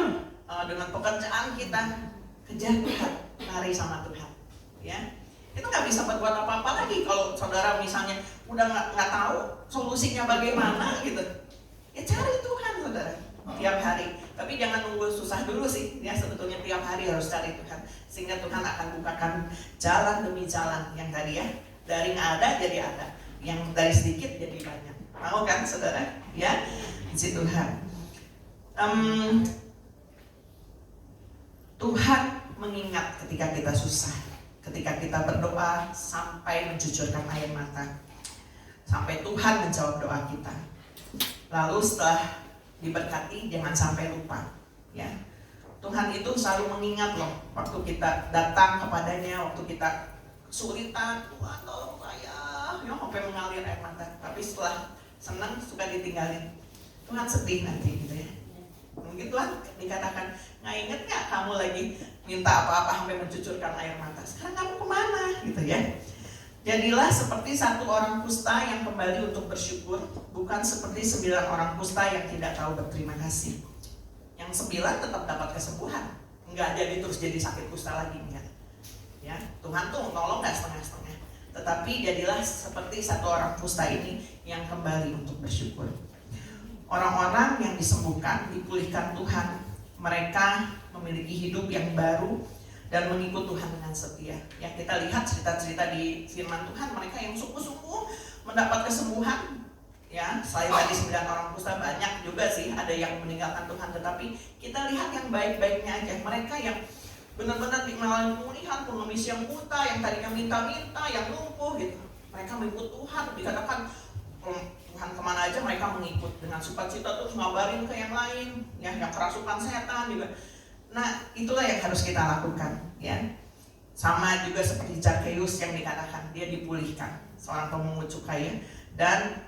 dengan pekerjaan kita kejar Tuhan, lari sama Tuhan ya. Itu nggak bisa berbuat apa-apa lagi. Kalau saudara misalnya udah nggak tahu solusinya bagaimana gitu, ya cari Tuhan saudara tiap hari. Tapi Tapi jangan nunggu susah dulu sih, ya sebetulnya tiap hari harus cari Tuhan, sehingga Tuhan akan bukakan jalan demi jalan yang tadi ya, dari nggak ada jadi ada, yang dari sedikit jadi banyak. Mau kan saudara? Ya, puji Tuhan. Tuhan mengingat ketika kita susah, ketika kita berdoa sampai mencucurkan air mata, sampai Tuhan menjawab doa kita. Lalu setelah diberkati jangan sampai lupa, ya. Tuhan itu selalu mengingat loh waktu kita datang kepadanya, waktu kita kesulitan, Tuhan tolong saya, ya sampai mengalir air mata. Tapi setelah senang suka ditinggalin, Tuhan sedih nanti gitu ya. Mungkin Tuhan dikatakan, nggak inget nggak kamu lagi minta apa-apa sampai mencucurkan air mata, sekarang kamu kemana gitu ya. Jadilah seperti satu orang kusta yang kembali untuk bersyukur, bukan seperti 9 orang kusta yang tidak tahu berterima kasih. Yang 9 tetap dapat kesembuhan, nggak jadi terus jadi sakit kusta lagi, enggak. Ya, Tuhan tuh nolong nggak setengah-setengah. Tetapi jadilah seperti satu orang kusta ini yang kembali untuk bersyukur. Orang-orang yang disembuhkan, dipulihkan Tuhan, mereka memiliki hidup yang baru dan mengikut Tuhan dengan setia. Ya, kita lihat cerita-cerita di firman Tuhan, mereka yang sungguh-sungguh mendapat kesembuhan. Ya, selain tadi 9 orang kusta, banyak juga sih ada yang meninggalkan Tuhan, tetapi kita lihat yang baik-baiknya aja. Mereka yang benar-benar mengalami pemulihan, pengemis yang buta, yang tadinya minta-minta, yang lumpuh gitu. Mereka mengikut Tuhan, dikatakan Tuhan kemana aja mereka mengikut dengan sukacita, terus ngabarin ke yang lain, ya, yang kerasukan setan juga. Nah, itulah yang harus kita lakukan, ya. Sama juga seperti Zakheus yang dikatakan dia dipulihkan, seorang pemungut cukai, dan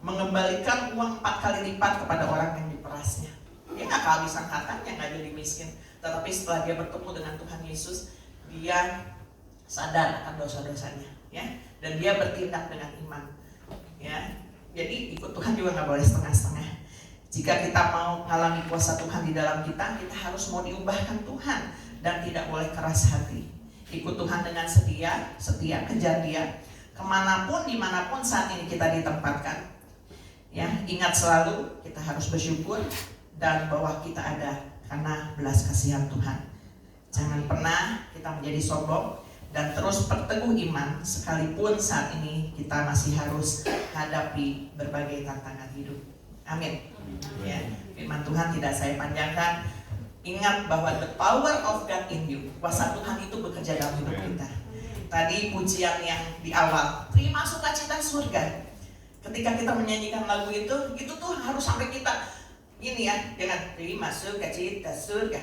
mengembalikan uang 4 kali lipat kepada orang yang diperasnya. Dia nggak kehabisan hartanya, nggak jadi miskin, tetapi setelah dia bertemu dengan Tuhan Yesus, dia sadar akan dosa-dosanya, ya, dan dia bertindak dengan iman, ya. Jadi ikut Tuhan juga nggak boleh setengah-setengah. Jika kita mau mengalami kuasa Tuhan di dalam kita, kita harus mau diubahkan Tuhan dan tidak boleh keras hati. Ikut Tuhan dengan setia, kejar Dia, kemanapun, dimanapun saat ini kita ditempatkan. Ya, ingat selalu kita harus bersyukur dan bahwa kita ada karena belas kasihan Tuhan. Jangan pernah kita menjadi sombong dan terus berteguh iman sekalipun saat ini kita masih harus hadapi berbagai tantangan hidup. Amin. Ya, firman Tuhan tidak saya panjangkan. Ingat bahwa the power of God in you, kuasa Tuhan itu bekerja dalam hidup kita. Tadi pujian yang di awal, terima sukacita surga. Ketika kita menyanyikan lagu itu tuh harus sampai kita gini ya, dengan terima sukacita surga,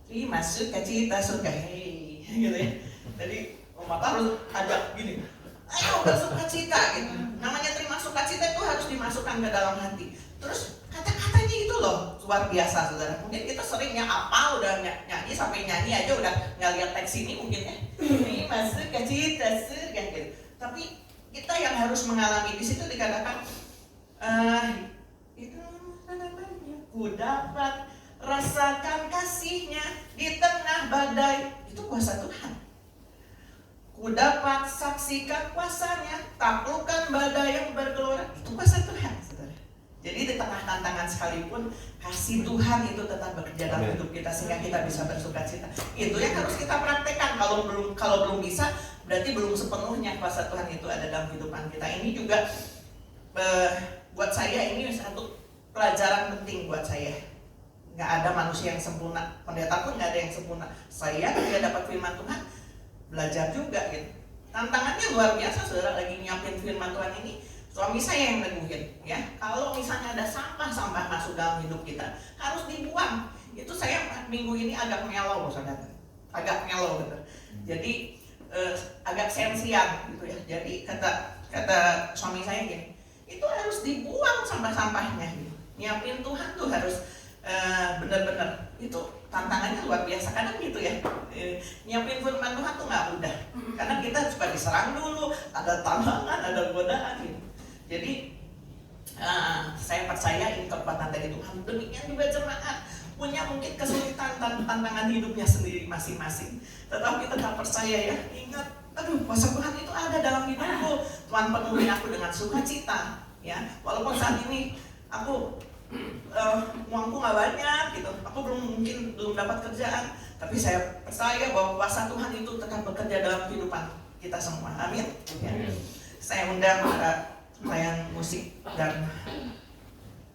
terima sukacita surga, hei, gitu ya. Jadi umat harus ada gini, ayo bersukacita gitu. Namanya terima sukacita itu harus dimasukkan ke dalam hati. Terus kata-katanya itu loh luar biasa, saudara. Mungkin kita seringnya apa udah nyanyi sampai nyanyi aja udah nggak lihat teks ini mungkin ya. Terima sukacita surga gitu. Tapi kita yang harus mengalami di situ dikatakan itu namanya ku dapat rasakan kasihnya di tengah badai. Itu kuasa Tuhan. Ku dapat saksikan kuasanya, taklukkan badai yang bergelora. Itu kuasa Tuhan, saudara. Jadi di tengah tantangan sekalipun, kasih Tuhan itu tetap bekerja dalam hidup kita sehingga kita bisa bersukacita. Itu yang harus kita praktekkan. Kalau belum bisa, berarti belum sepenuhnya kuasa Tuhan itu ada dalam kehidupan kita. Ini juga buat saya ini satu pelajaran penting buat saya. Nggak ada manusia yang sempurna. Pendeta pun nggak ada yang sempurna. Saya ketika dapat firman Tuhan, belajar juga gitu. Tantangannya luar biasa, saudara. Lagi nyiapin firman Tuhan ini, suami saya yang neguhin ya. Kalau misalnya ada sampah masuk dalam hidup kita, harus dibuang. Itu saya minggu ini agak mellow, saudara. Agak mellow gitu. Jadi agak sensian gitu ya. Jadi kata suami saya gini, itu harus dibuang sampah-sampahnya gitu. Nyiapin Tuhan tuh harus benar-benar, itu tantangannya luar biasa. Kadang gitu ya, nyiapin firman Tuhan tuh nggak mudah, karena kita suka diserang dulu, ada tantangan, ada godaan gitu. Jadi saya percaya ini kekuatan dari Tuhan. Demikian juga jemaat punya mungkin kesulitan dan tantangan hidupnya sendiri masing-masing, tetapi tetap percaya ya. Ingat, aduh, kuasa Tuhan itu ada dalam hidupku. Tuhan penuhi aku dengan sukacita ya, walaupun saat ini aku uangku nggak banyak gitu, aku belum dapat kerjaan, tapi saya percaya bahwa kuasa Tuhan itu tetap bekerja dalam kehidupan kita semua. Amin. Ya. Saya undang para pelayan musik dan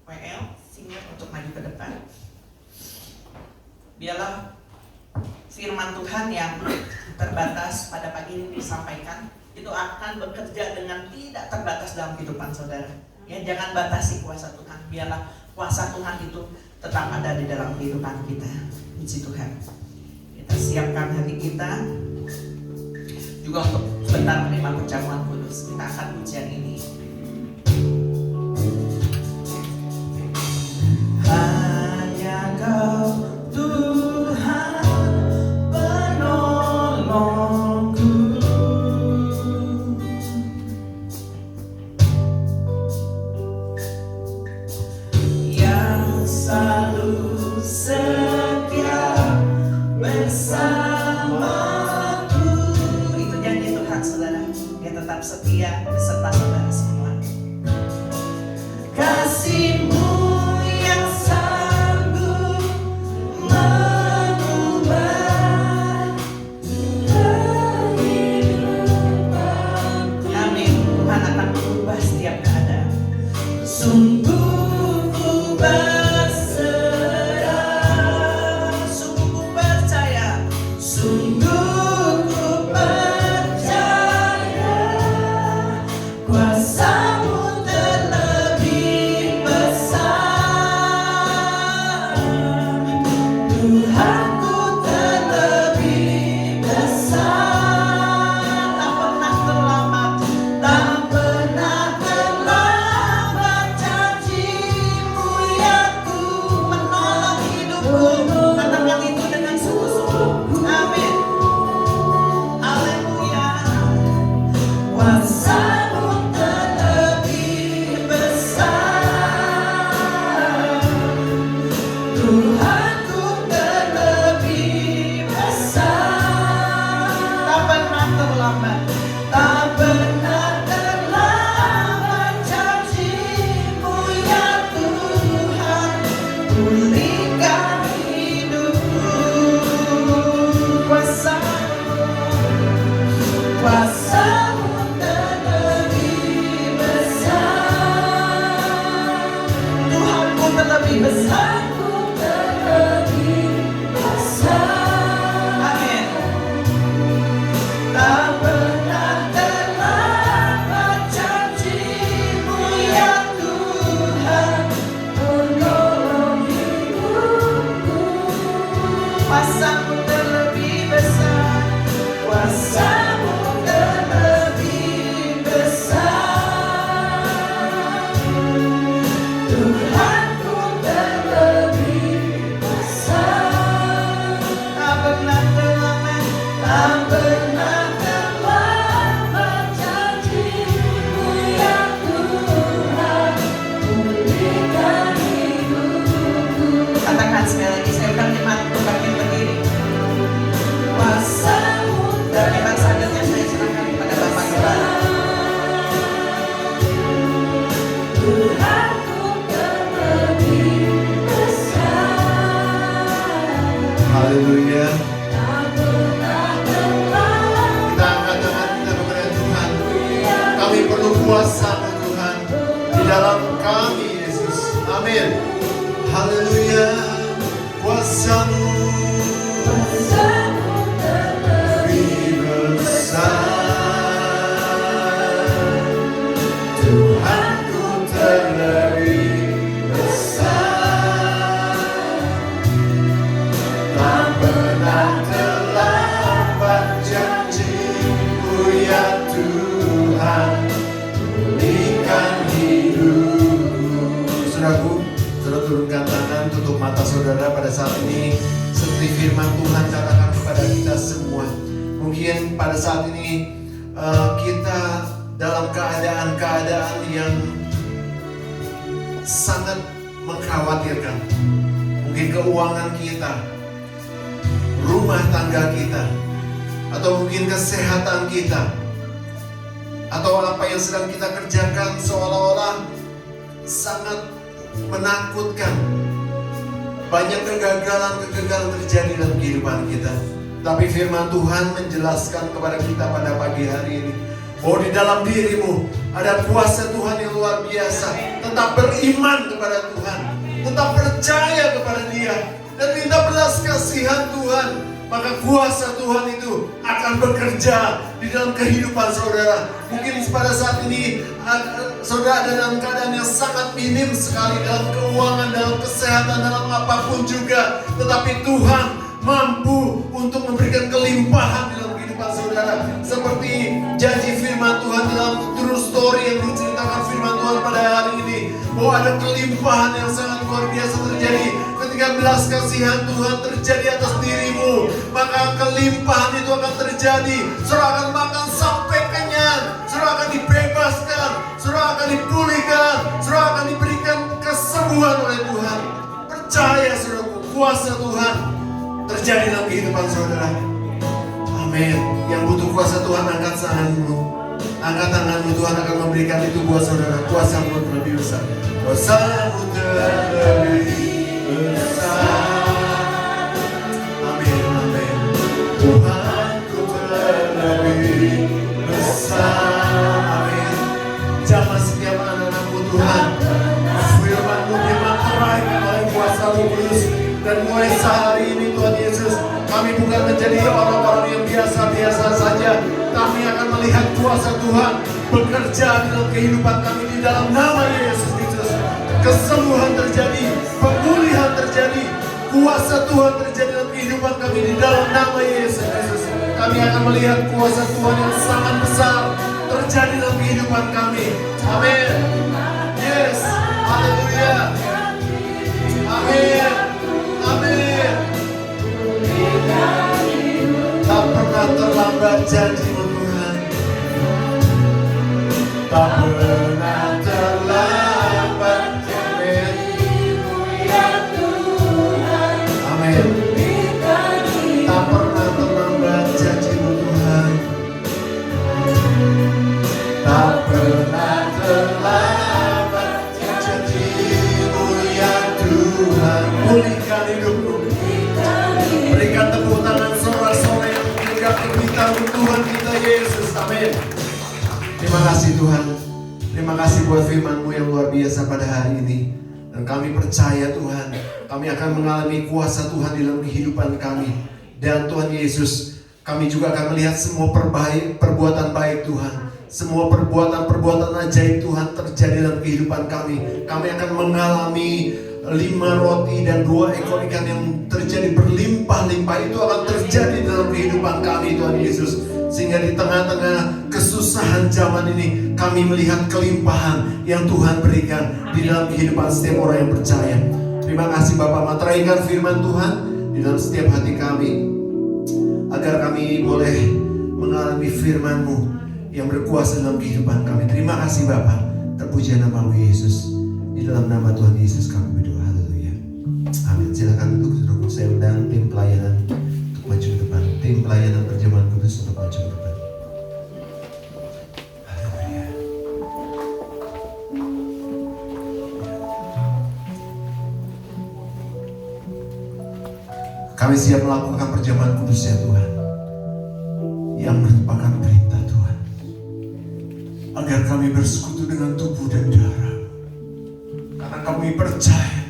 WL singer untuk maju ke depan. Biarlah firman Tuhan yang terbatas pada pagi ini disampaikan itu akan bekerja dengan tidak terbatas dalam kehidupan saudara. Ya, jangan batasi kuasa Tuhan. Biarlah kuasa Tuhan itu tetap ada di dalam kehidupan kita. Puji Tuhan. Kita siapkan hati kita juga untuk sebentar menerima perjamuan kudus. Kita akan pujian ini. Hanya Kau Tuhan penolongku, yang selalu setia bersamaku. Itu janji Tuhan saudara, Dia tetap setia beserta saudara semua. Kasih-Mu yang sanggup mengubah kehidupanku. Amin. Tuhan akan mengubah setiap keadaan. Sungguh ku berserah, sungguh ku percaya, sungguh ku percaya, kuasa-Mu terlebih besar, Tuhanku terlebih besar. Tak pernah terlambat, tak pernah terlambat, janji-Mu ya ku menolong hidupku. Katakan itu dengan sungguh-sungguh. Amin. Haleluya. Kuasa-Mu terlebih besar, Tuhanku terlebih besar. Tak pernah terlambat, tak pernah terlambat, janji-Mu ya Tuhan, pulihkan hidupku. Kuasa-Mu terlebih besar, Tuhanku terlebih besar. Amin. Tak pernah terlambat, janji-Mu ya Tuhan, menolong hidupku. Kuasa-Mu terlebih besar, kuasa-Mu terlebih besar, Tuhanku terlebih besar. Tak pernah terlambat, tak pernah terlambat, janji-Mu ya Tuhan, pulihkan hidupku. Katakan sekali lagi, saya udah nikmat bangkit berdiri. Kuasa-Mu dan memang selanjutnya saya serahkan kepada Bapak Gembala. Tuhanku terlebih besar. Haleluya. Tak pernah terlambat. Kita angkat tangan kita kepada Tuhan. Kami perlu kuasa-Mu Tuhan di dalam kami Yesus. Amin. Haleluya. Kuasa-Mu terlebih besar, Tuhanku terlebih besar. Tak pernah terlambat, janji-Mu ya Tuhan, pulihkan hidupku. Saudaraku, saudara turunkan tangan, tutup mata saudara pada saat ini. Seperti firman Tuhan katakan kepada kita semua. Mungkin pada saat ini kita dalam keadaan-keadaan yang sangat mengkhawatirkan. Mungkin keuangan kita, rumah tangga kita, atau mungkin kesehatan kita, atau apa yang sedang kita kerjakan seolah-olah sangat menakutkan. Banyak kegagalan terjadi dalam kehidupan kita. Tapi firman Tuhan menjelaskan kepada kita pada pagi hari ini, bahwa di dalam dirimu ada kuasa Tuhan yang luar biasa. Tetap beriman kepada Tuhan, tetap percaya kepada Dia, dan minta belas kasihan Tuhan. Maka kuasa Tuhan itu akan bekerja di dalam kehidupan saudara. Mungkin pada saat ini saudara ada dalam keadaan yang sangat minim sekali, dalam keuangan, dalam kesehatan, dalam apapun juga. Tetapi Tuhan mampu untuk memberikan kelimpahan di dalam kehidupan saudara. Seperti janji firman Tuhan dalam true story yang diceritakan firman Tuhan pada hari ini, bahwa ada kelimpahan yang sangat luar biasa terjadi. Ketika belas kasihan Tuhan terjadi atas dirimu, maka kelimpahan itu akan terjadi. Saudara akan makan sampai kenyang, saudara akan dibebaskan, saudara akan dipulihkan, saudara akan diberikan kesembuhan oleh Tuhan. Percaya saudaraku, kuasa Tuhan terjadi dalam kehidupan saudara. Amin. Yang butuh kuasa Tuhan, angkat tanganmu. Angkat tanganmu, Tuhan akan memberikan itu buat saudara. Kuasa yang lebih besar. Kuasa lebih besar. Amin, amin. Tuhanku terlebih besar. Amin. Jamah setiap anak-anakmu Tuhan. Firman-Mu dimateraikan oleh kuasa Roh Kudus. Dan mulai sehari ini Tuhan Yesus, kami bukan menjadi orang-orang yang biasa-biasa saja. Kami akan melihat kuasa Tuhan bekerja dalam kehidupan kami di dalam nama Yesus Kristus. Kesembuhan terjadi, pemulihan terjadi, kuasa Tuhan terjadi dalam kehidupan kami di dalam nama Yesus Kristus. Kami akan melihat kuasa Tuhan yang sangat besar terjadi dalam kehidupan kami. Amin. Yes. Haleluya. Amin. Amin. Tak pernah terlambat janji-Mu Tuhan. Tak pernah terlambat. Amin. Tak pernah terlambat janji-Mu Tuhan. Tak pernah terlambat janji-Mu ya Tuhan. Pulihkan hidupku. Berikan tepuk tangan sorak-sorai yang mengikat kita Tuhan kita Yesus. Amin. Terima kasih Tuhan. Terima kasih buat firman-Mu yang luar biasa pada hari ini. Dan kami percaya Tuhan, kami akan mengalami kuasa Tuhan di dalam kehidupan kami. Dan Tuhan Yesus, kami juga akan melihat semua perbuatan baik Tuhan. Semua perbuatan ajaib Tuhan terjadi dalam kehidupan kami. Kami akan mengalami 5 roti dan 2 ekor ikan yang terjadi berlimpah-limpah. Itu akan terjadi dalam kehidupan kami Tuhan Yesus. Sehingga di tengah-tengah kesusahan zaman ini, kami melihat kelimpahan yang Tuhan berikan di dalam kehidupan setiap orang yang percaya. Terima kasih Bapak, materaikan firman Tuhan di dalam setiap hati kami, agar kami boleh mengalami firman-Mu yang berkuasa dalam kehidupan kami. Terima kasih Bapak, terpuji nama-Mu Yesus. Di dalam nama Tuhan Yesus kami berdoa. Haleluya. Amin. Silakan duduk, saudaraku. Saya undang tim pelayanan untuk maju ke depan. Tim pelayanan terjemahan kudus untuk maju ke depan. Haleluya. Kami siap melakukan perjamuan kudus ya Tuhan, yang merupakan perintah Tuhan, agar kami bersekutu dengan tubuh dan darah. Karena kami percaya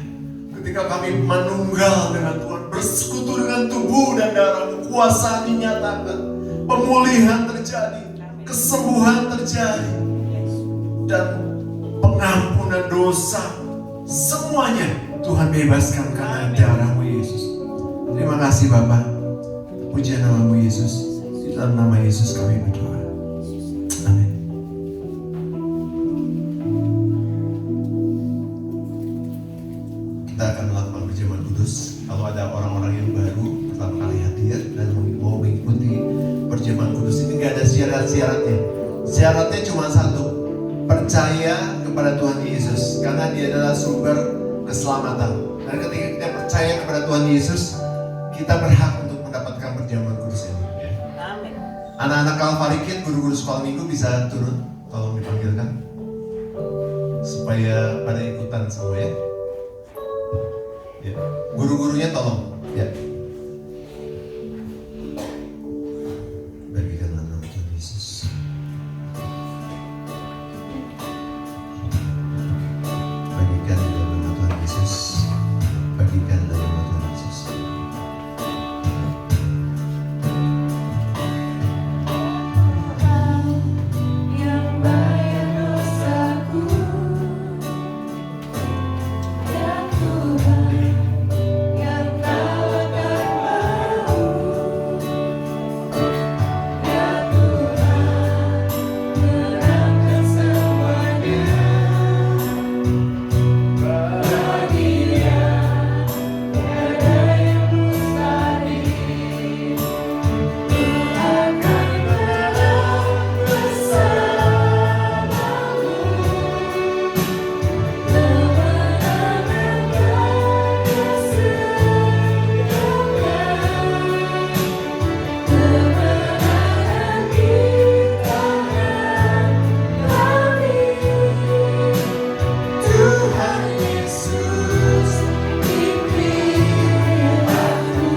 ketika kami menunggal dengan Tuhan, bersekutu dengan tubuh dan darah, kuasa dinyatakan, pemulihan terjadi, kesembuhan terjadi, dan pengampunan dosa, semuanya Tuhan bebaskan karena darah-Mu Yesus. Terima kasih Bapa, puji nama-Mu Yesus. Di dalam nama Yesus kami berdoa. Amin. Kita akan melakukan perjamuan kudus. Kalau ada orang-orang yang baru pertama kali hadir dan mau mengikuti perjamuan kudus ini, nggak ada syarat-syaratnya. Syaratnya cuma satu, percaya kepada Tuhan Yesus, karena Dia adalah sumber keselamatan. Dan ketika kita percaya kepada Tuhan Yesus, kita berhak untuk mendapatkan perjamuan kudus ini. Amin. Anak-anak Kalvari Kid, guru-guru sekolah minggu bisa turun, tolong dipanggilkan supaya pada ikutan semua ya. Ya. Guru-gurunya tolong. Ya. Bagikanlah nama Tuhan Yesus. Bagikan dalam nama Tuhan Yesus. Bagikan dalam nama Tuhan Yesus. Yang bayar dosaku, ya Tuhan, yang Kau akan mau, ya Tuhan, menangkan semuanya. Bagi Dia tiada yang mustahil. Akan menang bersamamu, kemenangan Dia sediakan, kemenangan di tangan kami. Tuhan Yesus pimpin aku,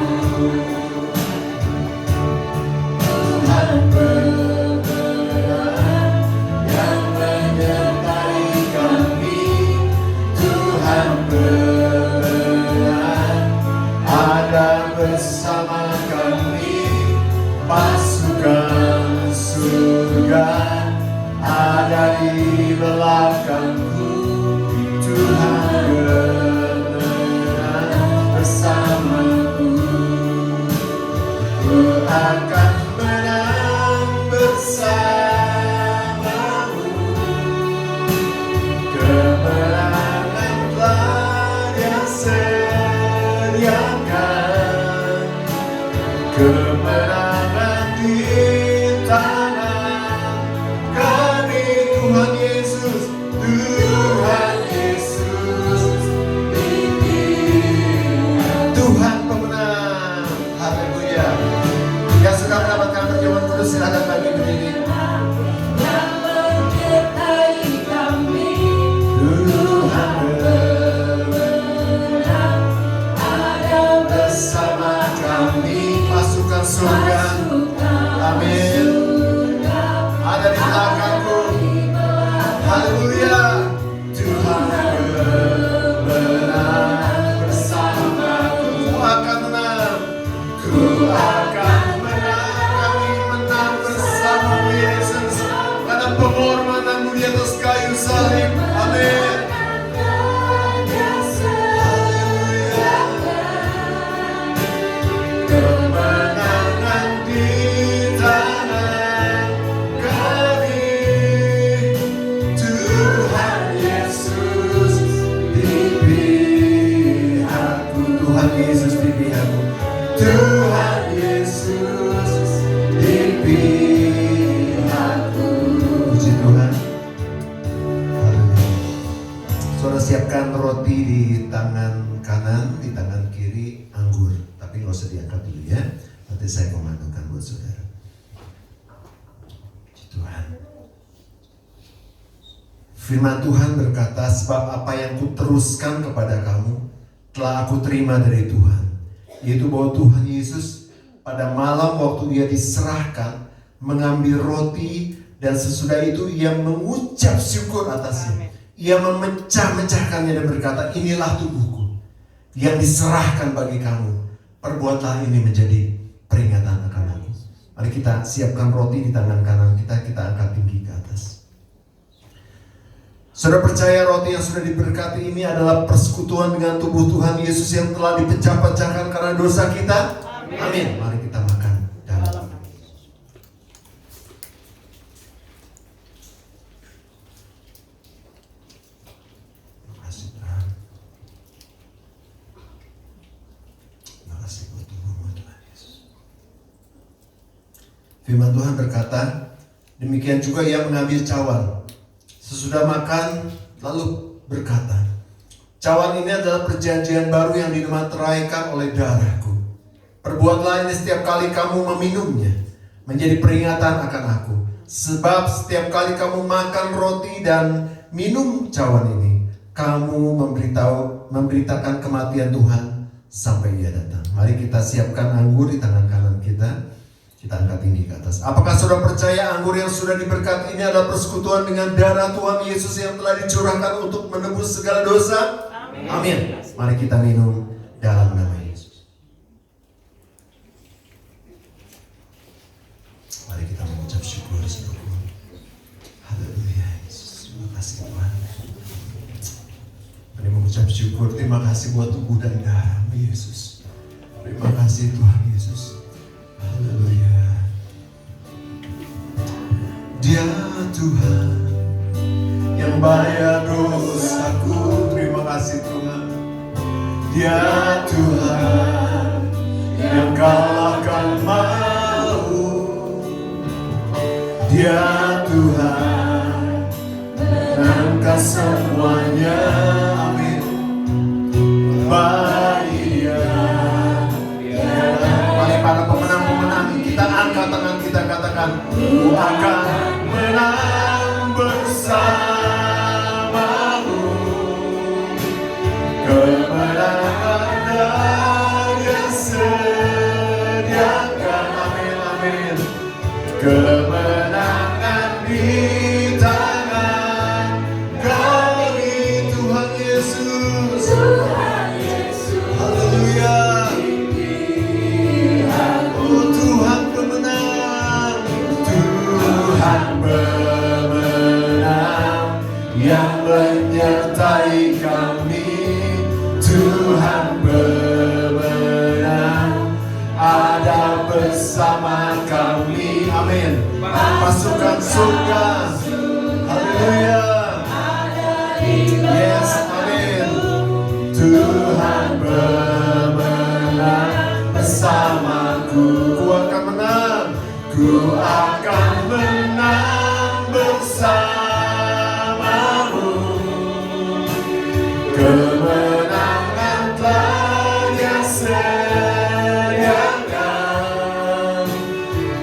Tuhan pemenang yang menyertai kami. Tuhan pemenang ada bersama kami. Pasukan surga ada di belakangku. Tuhan pemenang bersamaku. Ku akan menang bersamamu. Kemenangan telah Dia sediakan, kemenangan di tangan kami. Tuhan Yesus, Tuhan Yesus pimpin. Tuhan pemenang. Haleluya. Yang sudah mendapatkan perjamuan kudus silakan bagi berdiri. Yang menyertai kami. Tuhan pemenang ada bersama kami. Pasukan surga, amin, ada di belakangku. Haleluya. Tuhan pemenang bersamaku. Ku akan menang. Ku akan menang. Kami menang bersama Yesus. Karena pengorbananmu di atas kayu salib. Amin. Kemenangan di tangan kami. Tuhan Yesus pimpin aku. Tuhan Yesus pimpin aku. Tuhan Yesus pimpin aku. Puji Tuhan. Haleluya. Saudara siapkan roti di tangan kanan, di tangan kiri anggur. Tapi nggak usah diangkat dulu ya. Nanti saya komandokan buat saudara. Puji Tuhan. Firman Tuhan berkata, sebab apa yang kuteruskan kepada kamu telah aku terima dari Tuhan, yaitu bahwa Tuhan Yesus pada malam waktu Dia diserahkan mengambil roti, dan sesudah itu Ia mengucap syukur atasnya. Ia memecah-mecahkannya dan berkata, inilah tubuhku yang diserahkan bagi kamu. Perbuatlah ini menjadi peringatan akan aku. Mari kita siapkan roti di tangan kanan kita, kita angkat tinggi ke atas. Saudara percaya roti yang sudah diberkati ini adalah persekutuan dengan tubuh Tuhan Yesus yang telah dipecah-pecahkan karena dosa kita. Amin. Mari kita makan dalam. Terima kasih Tuhan. Terima kasih buat tubuhmu Tuhan Yesus. Firman Tuhan berkata, demikian juga Ia mengambil cawan sesudah makan, lalu berkata, cawan ini adalah perjanjian baru yang dimateraikan oleh darahku. Perbuatlah ini setiap kali kamu meminumnya, menjadi peringatan akan aku. Sebab setiap kali kamu makan roti dan minum cawan ini, kamu memberitakan kematian Tuhan sampai Ia datang. Mari kita siapkan anggur di tangan kanan kita. Kita angkat ini ke atas. Apakah saudara percaya anggur yang sudah diberkati ini adalah persekutuan dengan darah Tuhan Yesus yang telah dicurahkan untuk menebus segala dosa? Amin. Mari kita minum dalam nama Yesus. Mari kita mengucap syukur seluruh. Haleluya Yesus. Terima kasih Tuhan. Mari mengucap syukur. Terima kasih buat tubuh dan darah Yesus. Terima kasih Tuhan Yesus. Haleluya. Dia Tuhan yang bayar dosaku. Terima kasih Tuhan. Dia Tuhan yang kalahkan maut. Dia Tuhan mengangkat semuanya. Amin. Bagi Dia. Mari para pemenang-pemenang kita angkat tangan kita, katakan, ku akan menang bersamamu. Kemenangan Dia sediakan. Amin, amin. Kemenangan di tangan kami, Tuhan Yesus. Tuhan Yesus. Haleluya. Oh Tuhan pemenang. Tuhan pemenang yang menyertai kami. Tuhan pemenang ada bersama kami. Amin. Pasukan surga. Haleluya. Yes, amin. Tuhan pemenang bersamaku. Ku akan menang. Ku akan menang bersamamu. Kemenangan telah Dia sediakan.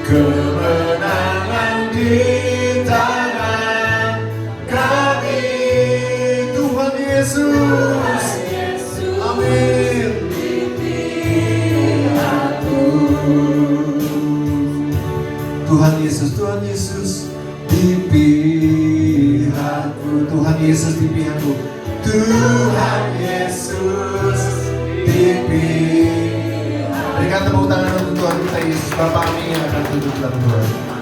Kemenangan di tangan kami, Tuhan Yesus. Amin. Tuhan Yesus, Tuhan Yesus di pihakku. Tuhan Yesus di pihakku. Tuhan Yesus di pihakku. Berikan tepuk tangan untuk Tuhan kita Yesus Bapa kami yang akan duduk dalam Tuhan.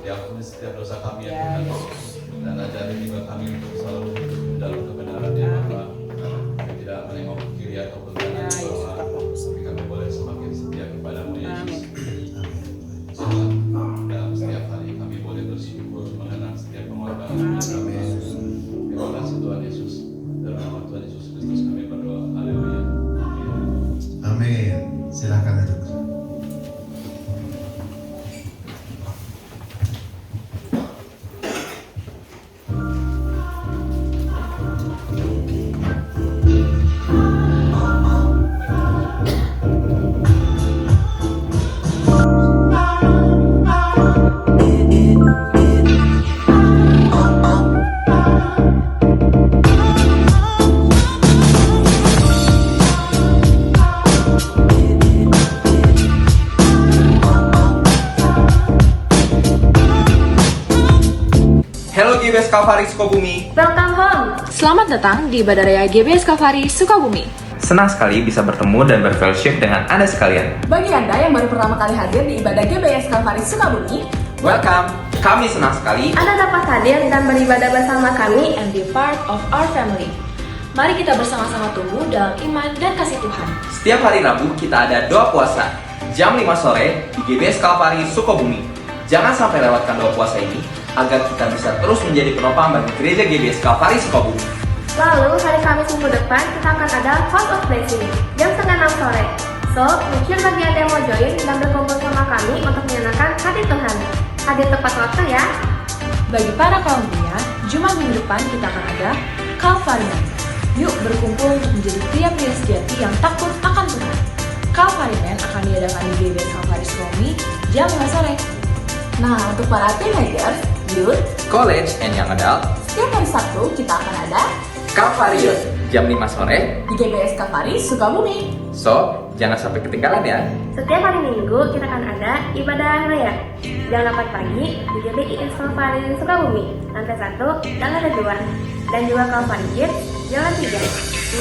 Diampuni setiap dosa kami ya Tuhan, dan ajari juga kami untuk selalu hidup dalam kebenaran ya Bapa. Kami tidak menengok kiri ataupun kanan bawah, tapi kami boleh semakin setia kepadamu Yesus. Dalam setiap hari kami boleh bersyukur mengenang setiap pengorbanan. Terima kasih Tuhan Yesus. Dalam nama Tuhan Yesus Kristus kami berdoa. Haleluya. Amin. Silakan duduk. Hello GBS Kalvari Sukabumi. Welcome home. Selamat datang di Ibadah Raya GBS Kalvari Sukabumi. Senang sekali bisa bertemu dan berfellowship dengan Anda sekalian. Bagi Anda yang baru pertama kali hadir di Ibadah GBS Kalvari Sukabumi, Welcome. Kami senang sekali Anda dapat hadir dan beribadah bersama kami and be part of our family. Mari kita bersama-sama tumbuh dalam iman dan kasih Tuhan. setiap hari Rabu kita ada doa puasa jam 5 sore di GBS Kalvari Sukabumi. Jangan sampai lewatkan doa puasa ini agar kita bisa terus menjadi penopang bagi gereja GBS Kalvari Sukabumi. Lalu hari Kamis minggu depan kita akan ada House of Blessing jam 5:30 sore. So, make sure bagi Anda yang mau join dan berkumpul sama kami untuk menyenangkan hati Tuhan. Hadir tepat waktu ya. Bagi para kaum pria, Jumat minggu depan kita akan ada Calvary Night. Yuk berkumpul untuk menjadi pria-pria sejati yang takut akan Tuhan. Calvary Night akan diadakan di GBS Calvary Sukabumi jam 5 sore. Nah, untuk para teenagers, youth, College and Young Adult, setiap hari Sabtu kita akan ada Calvary Youth, jam 5 sore. di GBS Calvary Sukabumi. So, jangan sampai ketinggalan ya. Setiap hari Minggu kita akan ada ibadah raya. Jam 8 pagi di GBIS Calvary Sukabumi, lantai 1 dan lantai 2. Dan juga Calvary Kids, jalan 3.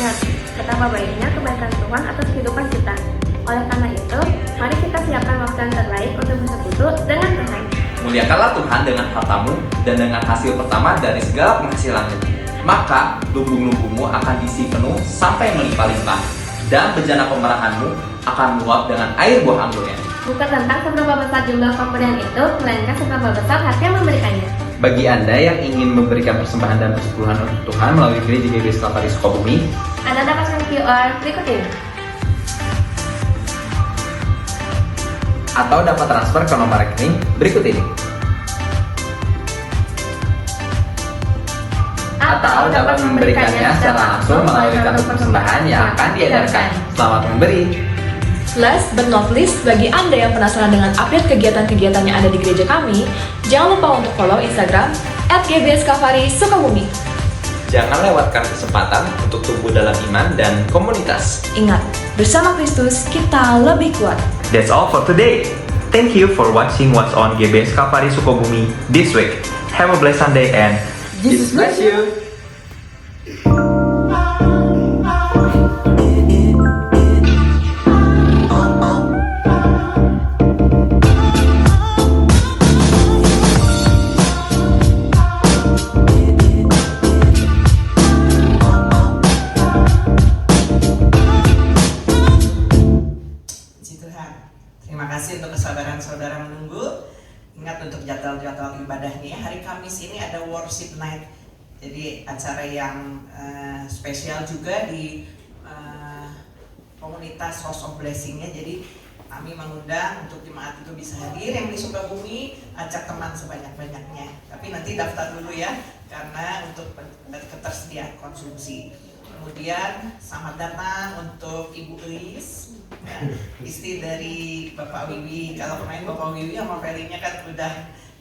Ingat, betapa baiknya kebaikan Tuhan atas kehidupan kita. Oleh karena itu, mari kita siapkan waktu yang terbaik untuk bersekutu dengan Tuhan. Muliakanlah Tuhan dengan hartamu dan dengan hasil pertama dari segala penghasilanmu. Maka lumbung-lumbungmu akan diisi penuh sampai melimpah-limpah, dan bejana pemerahanmu akan meluap dengan air buah anggurnya. Bukan tentang seberapa besar jumlah pemberian itu, melainkan seberapa besar hati yang memberikannya. Bagi Anda yang ingin memberikan persembahan dan persepuluhan untuk Tuhan melalui gereja GBS Calvary Sukabumi, Anda dapat scan QR berikut ini. atau dapat transfer ke nomor rekening berikut ini. Atau dapat memberikannya secara langsung melalui kartu persembahan yang akan diedarkan. Selamat memberi. Last but not least, bagi Anda yang penasaran dengan update kegiatan-kegiatan yang ada di gereja kami, jangan lupa untuk follow Instagram @GBS Calvary Sukabumi. Jangan lewatkan kesempatan untuk tumbuh dalam iman dan komunitas. Ingat, bersama Kristus kita lebih kuat. That's all for today. Thank you for watching what's on GBS Calvary Sukabumi this week. Have a blessed Sunday and Jesus bless you. Puji Tuhan. Terima kasih untuk kesabaran saudara menunggu. Ingat untuk jadwal-jadwal ibadahnya. Hari Kamis ini ada worship night. Jadi acara yang spesial juga di komunitas House of Blessing-nya. Jadi kami mengundang untuk jemaat itu bisa hadir yang di Sukabumi, ajak teman sebanyak-banyaknya. Tapi nanti daftar dulu ya, karena untuk ketersediaan konsumsi. Kemudian selamat datang untuk Ibu Elis, ya, istri dari Bapak Wiwi. Kalau kemarin Bapak Wiwi sama Felinya kan udah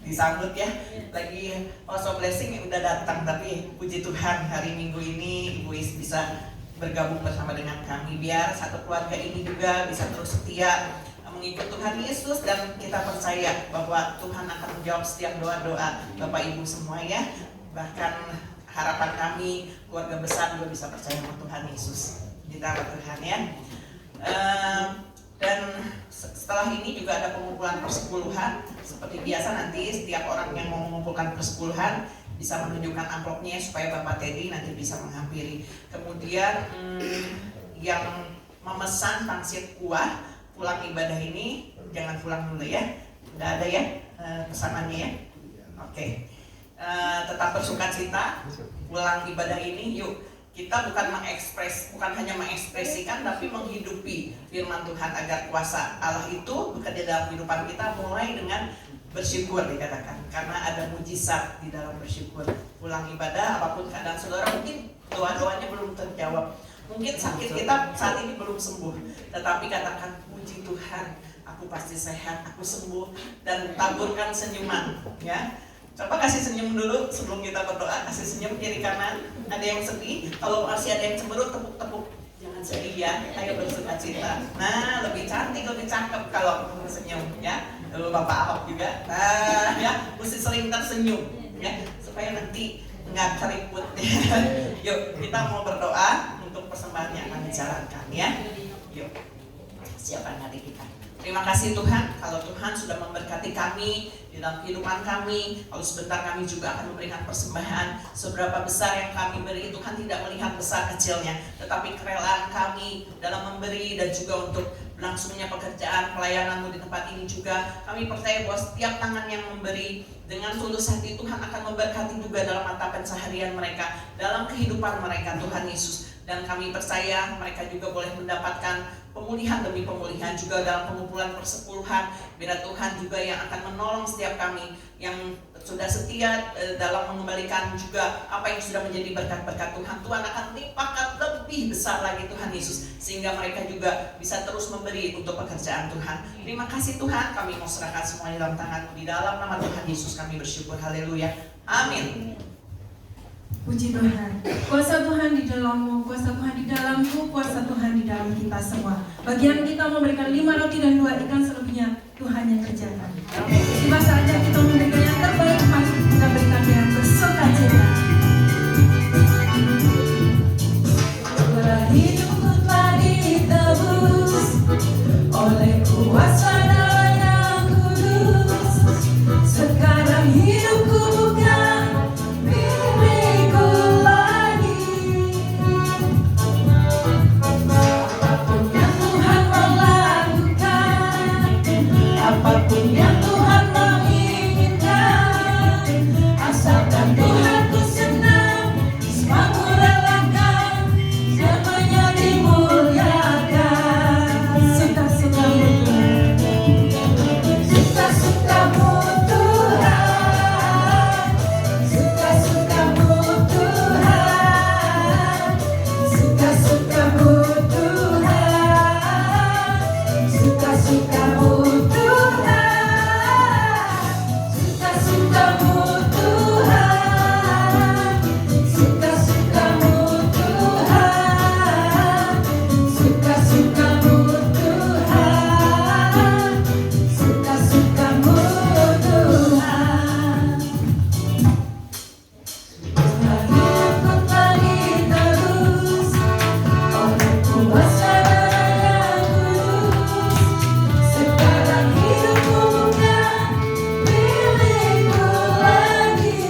disambut ya, lagi House of Blessing udah datang. Tapi puji Tuhan hari Minggu ini Ibu Is bisa bergabung bersama dengan kami, biar satu keluarga ini juga bisa terus setia mengikut Tuhan Yesus, dan kita percaya bahwa Tuhan akan menjawab setiap doa-doa Bapak Ibu semua ya. Bahkan harapan kami keluarga besar juga bisa percaya sama Tuhan Yesus. Kita Tuhan ya. Dan setelah ini juga ada pengumpulan persepuluhan. Seperti biasa nanti setiap orang yang mau mengumpulkan persepuluhan bisa menunjukkan amplopnya supaya Bapak Teddy nanti bisa menghampiri. Kemudian yang memesan pangsit kuah pulang ibadah ini jangan pulang dulu ya. Nggak ada ya pesanannya ya. Oke. Tetap bersukacita pulang ibadah ini. Yuk kita bukan hanya mengekspresikan, tapi menghidupi firman Tuhan agar kuasa Allah itu bekerja dalam kehidupan kita, mulai dengan bersyukur dikatakan, karena ada mujizat di dalam bersyukur. Pulang ibadah apapun keadaan saudara, mungkin doa-doanya belum terjawab, mungkin sakit kita saat ini belum sembuh, tetapi katakan puji Tuhan, aku pasti sehat, aku sembuh, dan taburkan senyuman ya. Coba kasih senyum dulu sebelum kita berdoa. Kasih senyum kiri kanan. Ada yang sedih, kalau masih ada yang cemberut, tepuk-tepuk. Jangan sedih ya, ayo bersukacita. Nah, lebih cantik, lebih cakep kalau senyum ya. Lalu Bapak Ahok juga. Nah, ya, mesti sering tersenyum ya, supaya nanti nggak keriput. Yuk, kita mau berdoa untuk persembahan yang akan dijalankan ya. Yuk, siapkan hati kita. Terima kasih Tuhan, kalau Tuhan sudah memberkati kami di dalam kehidupan kami. Kalau sebentar kami juga akan memberikan persembahan. Seberapa besar yang kami beri, Tuhan tidak melihat besar kecilnya, tetapi kerelaan kami dalam memberi dan juga untuk berlangsungnya pekerjaan pelayanan-Mu di tempat ini juga. Kami percaya bahwa setiap tangan yang memberi dengan tulus hati, Tuhan akan memberkati juga dalam mata pencaharian mereka, dalam kehidupan mereka Tuhan Yesus. Dan kami percaya mereka juga boleh mendapatkan pemulihan demi pemulihan, juga dalam pengumpulan persepuluhan. Biar Tuhan juga yang akan menolong setiap kami yang sudah setia dalam mengembalikan juga apa yang sudah menjadi berkat-berkat Tuhan. Tuhan akan limpahkan lebih besar lagi Tuhan Yesus, sehingga mereka juga bisa terus memberi untuk pekerjaan Tuhan. Terima kasih Tuhan, kami mau serahkan semuanya dalam tangan-Mu. Di dalam nama Tuhan Yesus kami bersyukur. Haleluya. Amin. Puji Tuhan. Kuasa Tuhan di dalam-Mu, kuasa Tuhan di dalamku, kuasa Tuhan di dalam kita semua. Bagian kita memberikan 5 roti dan 2 ikan, selebihnya Tuhan yang kerjakan. Tiba saja kita memberikan yang terbaik, mari kita berikan dengan bersukacita. Hidupku telah ditebus oleh kuasa darah yang kudus. Sekarang hidupku bukan milikku lagi. Apapun yang Tuhan mau lakukan, apapun yang Tuhan mau inginkan, asalkan Tuhan ku senang, semua ku relakan, namanya dimuliakan. Suka-sukamu Tuhan, suka-sukamu Tuhan, suka-sukamu Tuhan, suka-sukamu Tuhan, suka-sukamu Tuhan, suka-sukamu Tuhan, suka-sukamu Tuhan, suka-sukamu Tuhan. Hidupku telah ditebus oleh kuasa darah yang kudus. Sekarang hidupku bukan milikku lagi.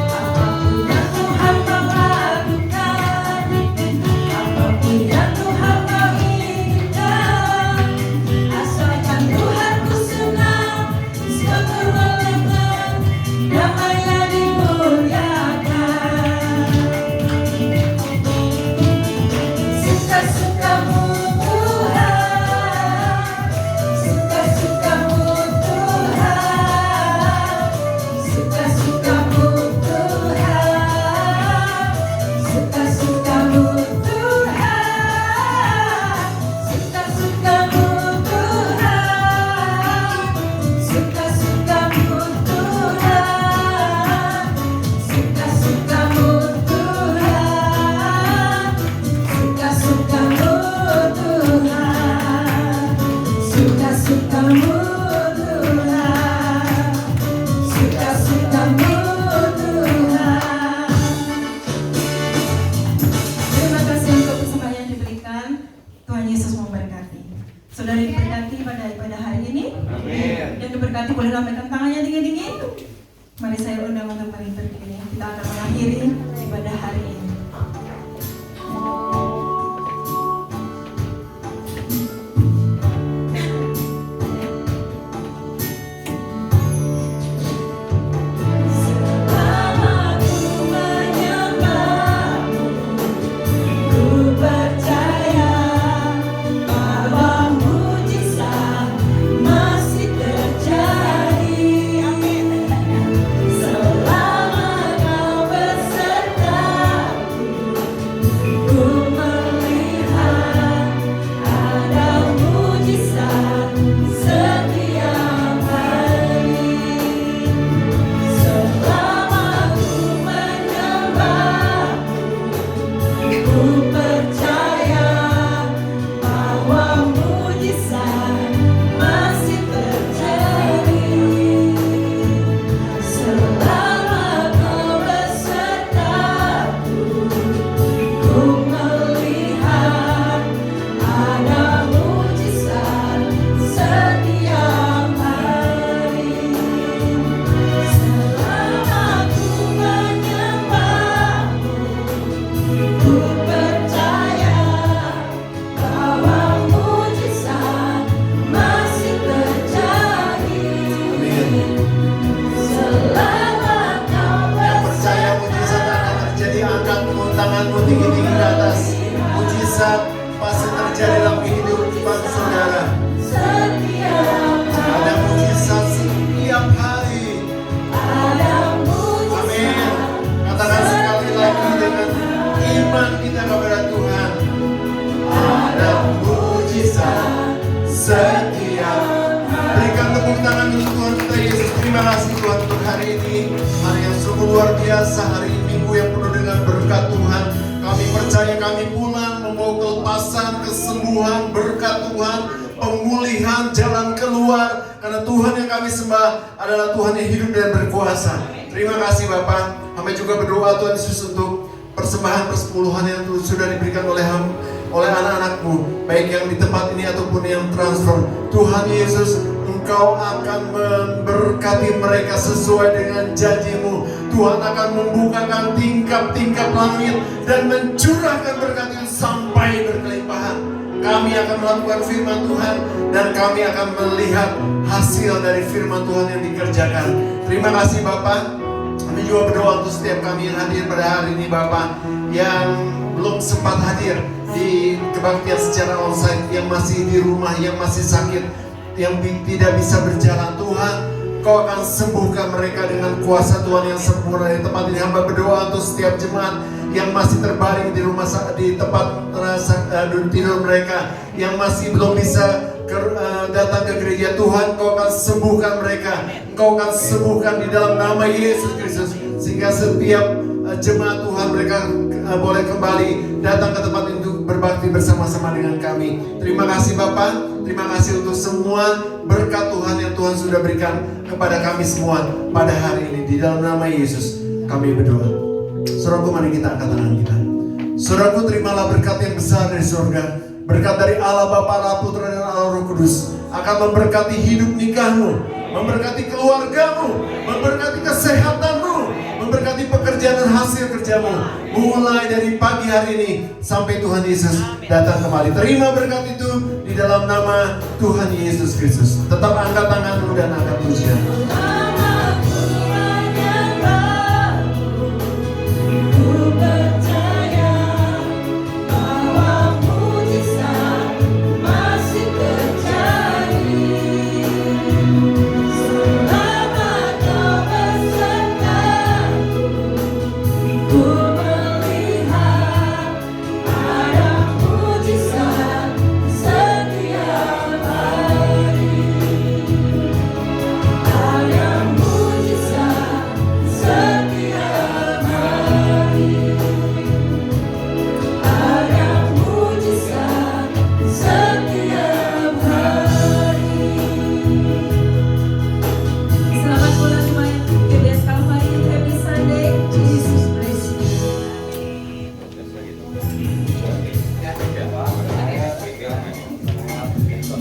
Apapun yang Tuhan mau lakukan, apapun yang Tuhan mau inginkan, asalkan Tuhan ku senang, semua ku relakan, namanya dimuliakan. Suka-sukamu Tuhan, suka-sukamu Tuhan, suka-sukamu Tuhan, suka-sukamu Tuhan, suka-sukamu Tuhan, suka-sukamu Tuhan, suka-sukamu Tuhan, suka-sukamu Tuhan, suka-sukamu Tuhan, suka-sukamu Tuhan. Terima kasih untuk persembahan yang diberikan. Tuhan Yesus memberkati. Saudara diberkati pada ibadah hari ini. Amin. Yang diberkati boleh lambaikan tangannya dingin-dingin. Mari saya undang untuk mari berdiri. Kita akan mengakhiri ibadah hari ini. Selama ku menyembahmu, ku percaya bahwa mujizat masih terjadi. Selama kau berserta setiap hari. Berikan tepuk tangan untuk Tuhan kita Yesus. Terima kasih Tuhan untuk hari ini, hari yang sungguh luar biasa, hari Minggu yang penuh dengan berkat Tuhan. Kami percaya kami pulang membawa kelepasan, kesembuhan, berkat Tuhan, pemulihan, jalan keluar. Karena Tuhan yang kami sembah adalah Tuhan yang hidup dan berkuasa. Terima kasih Bapak. Kami juga berdoa Tuhan Yesus untuk persembahan persepuluhan yang sudah diberikan oleh anak-anak-Mu, baik yang di tempat ini ataupun yang transfer. Tuhan Yesus, Engkau akan memberkati mereka sesuai dengan janji-Mu. Tuhan akan membukakan tingkap-tingkap langit dan mencurahkan berkat itu sampai berkelimpahan. Kami akan melakukan firman Tuhan dan kami akan melihat hasil dari firman Tuhan yang dikerjakan. Terima kasih Bapak. Kami juga berdoa untuk setiap kami yang hadir pada hari ini Bapak, yang belum sempat hadir di kebaktian secara onsite, yang masih di rumah, yang masih sakit, yang tidak bisa berjalan. Tuhan, Kau akan sembuhkan mereka dengan kuasa Tuhan yang sempurna. Di tempat ini hamba berdoa untuk setiap jemaat yang masih terbaring di rumah, di tempat tidur mereka, yang masih belum bisa datang ke gereja. Tuhan, Kau akan sembuhkan mereka. Engkau akan sembuhkan di dalam nama Yesus Kristus, sehingga setiap jemaat Tuhan mereka boleh kembali datang ke tempat ini untuk berbakti bersama-sama dengan kami. Terima kasih Bapak. Terima kasih untuk semua berkat Tuhan yang Tuhan sudah berikan kepada kami semua pada hari ini. Di dalam nama Yesus kami berdoa. Saudaraku, mari kita angkat tangan kita. Saudaraku, terimalah berkat yang besar dari surga. Berkat dari Allah Bapa, Allah Putra dan Allah Roh Kudus akan memberkati hidup nikahmu, memberkati keluargamu, memberkati kesehatanmu, memberkati pekerjaan dan hasil kerjamu, mulai dari pagi hari ini sampai Tuhan Yesus datang kembali. Terima berkat itu di dalam nama Tuhan Yesus Kristus. Tetap angkat tanganmu dan angkat pujian.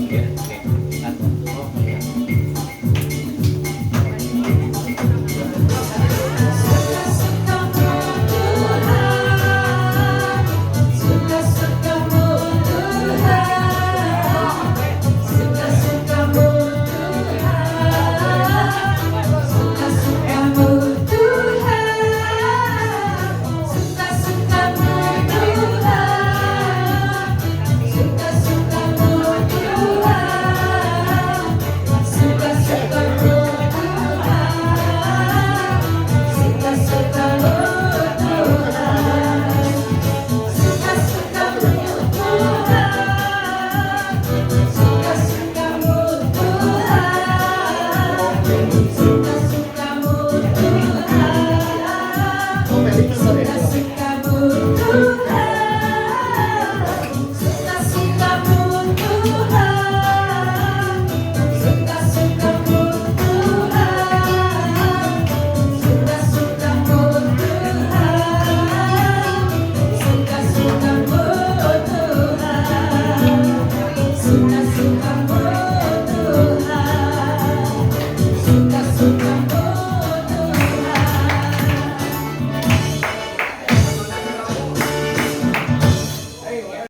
Okay.